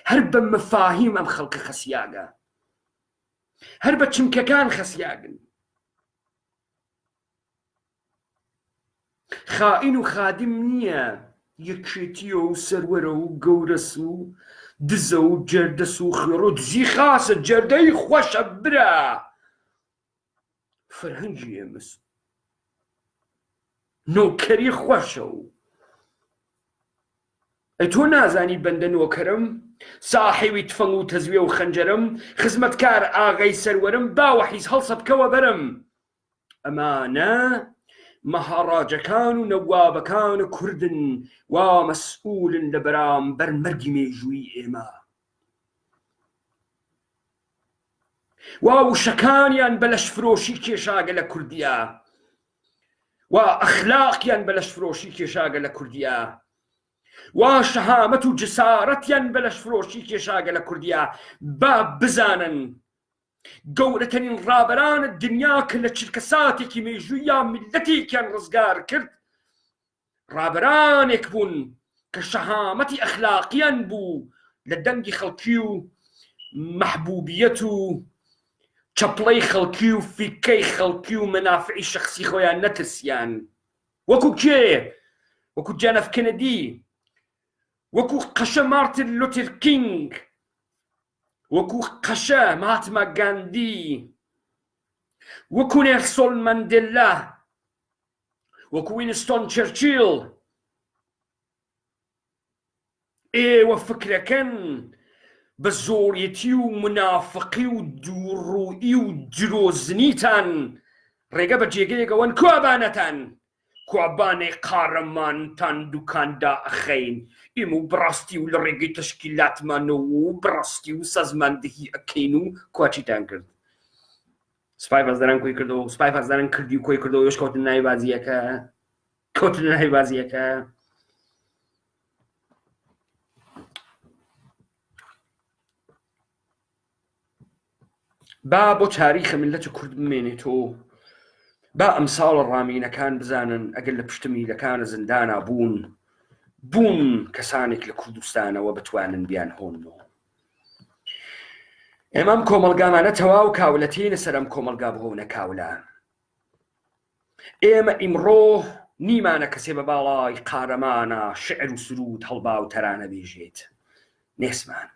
هەر بە مەفاهیم ئەم خەڵکە خەسیاگە هەر بە چمکەکان خەسیاگن خائین و خادم نییە یەکێتیە و سەروەرە و گەورەس و دزە و جەردەس و خوێڕە و دزی خاسە جەردەی خۆشە برە فەرهەنگی ئێمەس نۆکەری خۆشە و ئەی تۆ نازانی بەندە نۆکەرم ساحیوی تفەنگ و تەزویە و خەنجەرم خزمەتکار ئاغای سەروەرم باوەحیز هەڵسە بکەوە بەرم ئەمانە مەهاڕاجەکان و نەوابەکان کوردن وا مەسئولن لە بەرامبەر مەرگی مێژووی ئێمە وا وشەکانیان بە لەشفرۆشی کێشاگە لە کوردیە وا ئەخلاقیان بە لەشفرۆشی کێشاگە لە کوردیە وا شەهامەت و جسارەتیان بە لەشفرۆشی کێشاگە لە کوردیە با بزانن گەورەترین ڕابەرانە دنیا کە لە چرکە ساتێکی مێژووی یا میلەتێکیان ڕزگار کرد ڕابەرانێک بوون کە شەهامەتی ئەخلاقیان بوو لە دەنگی خەڵکی و مەحبوبیەت و چەپڵەی خەڵکی و فیکەی خەڵکی و مەنافعی شەخسی خۆیان نەترسیان وەکو کێ وەکو جان ئەف کەنەدی وەکو قەشە مارتین لوتر کینگ وەکو قەشە ماتما گاندی وەکو نێلسۆن مەندێلا وەکو وینستۆن چەرچیل ئێوە فکرەکەن بە زۆریەتی و منافقی و دووڕوئی و درۆزنیتان ڕێگە بە جێگەیەکەوەن کوابانەتان کوابانەی قارەمانتان دوکاندا ئەخەین ئێمە و بڕاستی و لە ڕێگەی تەشکیلاتمانەوە و بڕاستی و سازماندهی ئەکەین و کواچیتان کرد سوپای بەزدەران کۆی کردەوە سوپای بەزدەران کردی و کۆی کردەوە یۆش کەوتن ناوی بازیەکە کەوتن ناوی بازیەکە با بۆ تاریخە میلەتی کورد بمێنێتەوە با ئەمساڵ ڕامینەکان بزانن ئەگەر لە پشتە میلەکانە زیندانە بوون کەسانێک لە کوردستانەوە بتوانن بیان هۆنەوە ئێمەم کۆمەڵگامانە تەواو کاولەتینە سەرم کۆمەڵگا بهۆنە کاولە ئێمە ئیمڕۆ نیمانە کەسێ بە باڵای قارەمانە شعر و سرود هەڵبا و تەرانە بێژێت نێسمان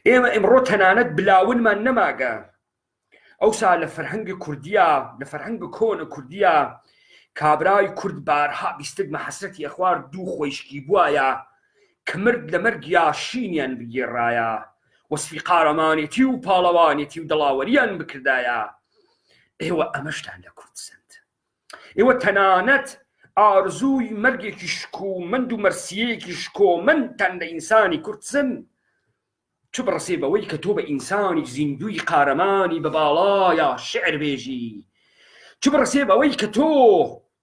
ئێمە ئیمڕۆ تەنانەت بلاونمان نەماگە ئەوسا لە فەرهەنگی کوردیا لە فەرهەنگی کۆنە کوردیا کابرای کورد بارها بیستگمە حەسرەتی ئەخوار دوو خۆیشکی بووایە کە مرد لە مەرگیا شینیان بگێڕایە وەسفی قارەمانێتی و پاڵەوانێتی و دڵاوەریان بکردایە ئێوە ئەمەشتان لە کوردسند ئێوە تەنانەت ئارزووی مەرگێکی شکومەند و مەرسیەیەکی شکۆمەندتان لە ئینسانی کوردسن چ بڕسێ بەوەی کە تۆ بە ئینسانی زیندوی قارەمانی بە باڵایە شعر بێژی چ بڕسێ بەوەی کە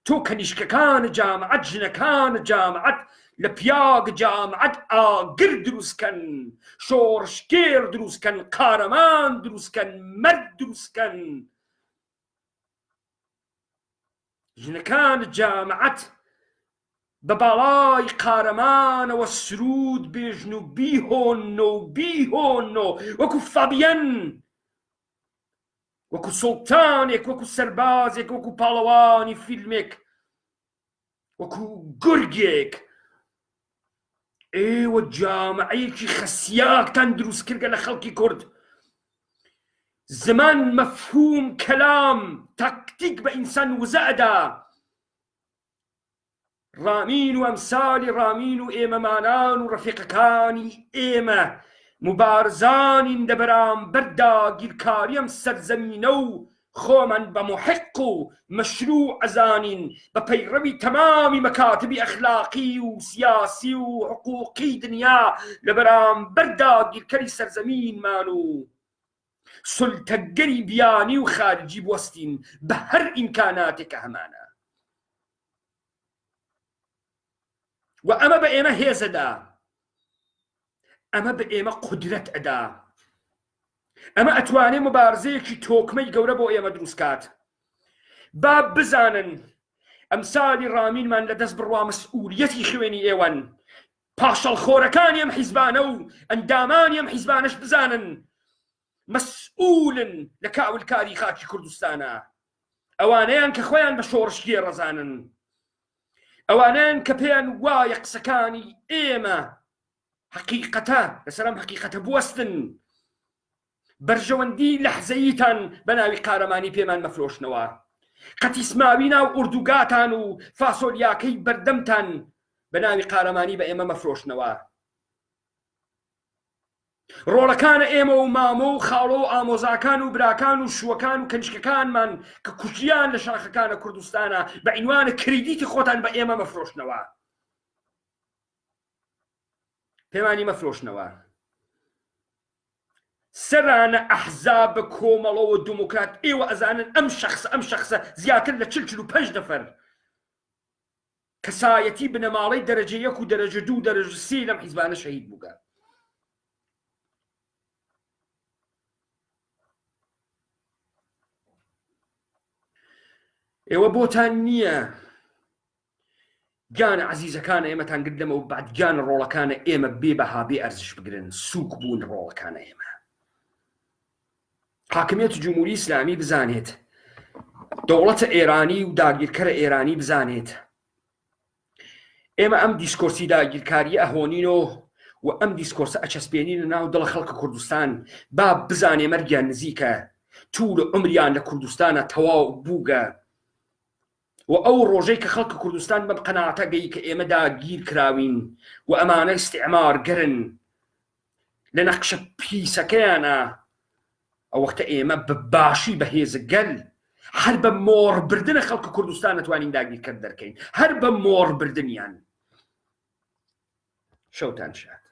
تۆ کەنیشکەکان جامعەت ژنەکان جامعەت لە پیاگ جامعەت ئاگر دروستکەن، شۆڕشکێر دروستکەن، قارەمان دروستکەن، مەرد دروستکەن. ژنەکان جامعەت بە باڵای قارەمانەوە سرود بێژن و بیهۆنەوە و بیهۆنەوە وەکو فابیەن، وەکو سوڵتانێک، وەکو سەربازێک، وەکو پاڵەوانی فیلمێک، وەکو گورگێک. ئێوە جامعەیەکی خەسیاکتان دروست کردە لە خەڵکی کورد. زمان مەفهوم کەلام تاکتیک بە ئینسان وزە ئەدا. ڕامین و ئەمسالی ڕامین و ئێمەمانان و ڕەفیقەکانی ئێمە مبارزانین لە بەرامبەردا گیرکاری ئەم سەرزەمینە و خۆمان بە محق و مەشروع ئەزانین بە پەیڕەوی تەمامی مەکاتبی ئەخلاقی و سیاسی و حقوقی دنیا لە بەرامبەردا گیرکەری سەرزەمینمان و سولتەگەری بیانی و خارجی بوەستین بە هەر ئیمکاناتێکە هەمانە. و ئەمە بە ئێمە هێزەدا، ئەمە بە ئێمە قودرەت ئەدا، ئەمە ئەتوانێ مبارزەیەکی تۆکمەی گەورە بۆ ئێمە دروستکات. با بزانن ئەمسالی ڕامینمان لەدەست بڕوا مەسئولیەتی خوێنی ئێوەن، پاشەڵخۆرەکانی ئەم حیزبانە و ئەندامانی ئەم حیزبانەش بزانن مەسئولن لە کاولکاری خاکی کوردستانە. ئەوانەیان کە خۆیان بە شۆڕشگێ ڕەزانن، ئەوانەیان کە پێیان وایە قسەکانی ئێمە حقیقەتە لەسەر ئەم حقیقەتە بوەستن. بەرژەوەندی لەحزەییتان بە ناوی قارەمانی پێمان مەفرۆشنەوە، قەتیسماوی ناو ئوردوگاتان و فاسۆلیاکەی بەردەمتان بە ناوی قارەمانی بە ئێمە مەفرۆشنەوە. ڕۆڵەکانە ئێمە و مامۆ و خاڵۆ و ئامۆزاکان و براکان و شووەکان و کەنجکەکانمان کە کوژیان لە شاخەکانە کوردستانە بە عنوانە کریدیتی خۆتان بە ئێمە مەفرۆشنەوە، پێمانی مەفرۆشنەوە. سەرانە ئەحزاب کۆمەڵەوە دموکرات ئێوە ئەزانن ئەم شەخصە زیاتر لە 45 نەفەر کەسایەتی بنەماڵەی دەرەجە 1 و دەرەجە 2 و دەرەجە 3 لەم حیزبانە شەهید بووگە. ئێوە بۆتان نییە گیانە عەزیزەکانە ئێمەتان گرت لەمە و بعد گیانە ڕۆڵەکانە ئێمە بێبەها بێ ئەرزش بگرن، سووک بوون ڕۆڵەکانە ئێمە. حاکمیەت جمهوری ئیسلامی بزانێت، دەوڵەتە ئێرانی و داگیرکەرە ئێرانی بزانێت ئێمە ئەم دیسکۆرسی داگیرکاری ئەهۆنینەوە و ئەم دیسکۆرسە ئەچەسپێنینە ناو دڵە خەڵکە کوردستان. با بزانێ مەرگیان نزیکە، توولە عمریان لە کوردستانە تەواو بووگە و ئەو ڕۆژەی کە خەڵکە کوردستان بەم قەناعەتە گەی کە ئێمە داگیر کراوین و ئەمانە ئیستیعمارگەرن لە نەقشە پیسەکەیانە، ئەو وەختە ئێمە بەباشی بەهێزەگەل هەر بە مۆڕبردنە خەڵکە کوردستان نەتوانین داگیرکرد دەرکەین، هەر بە مۆڕبردنیان. شەوتان شاد.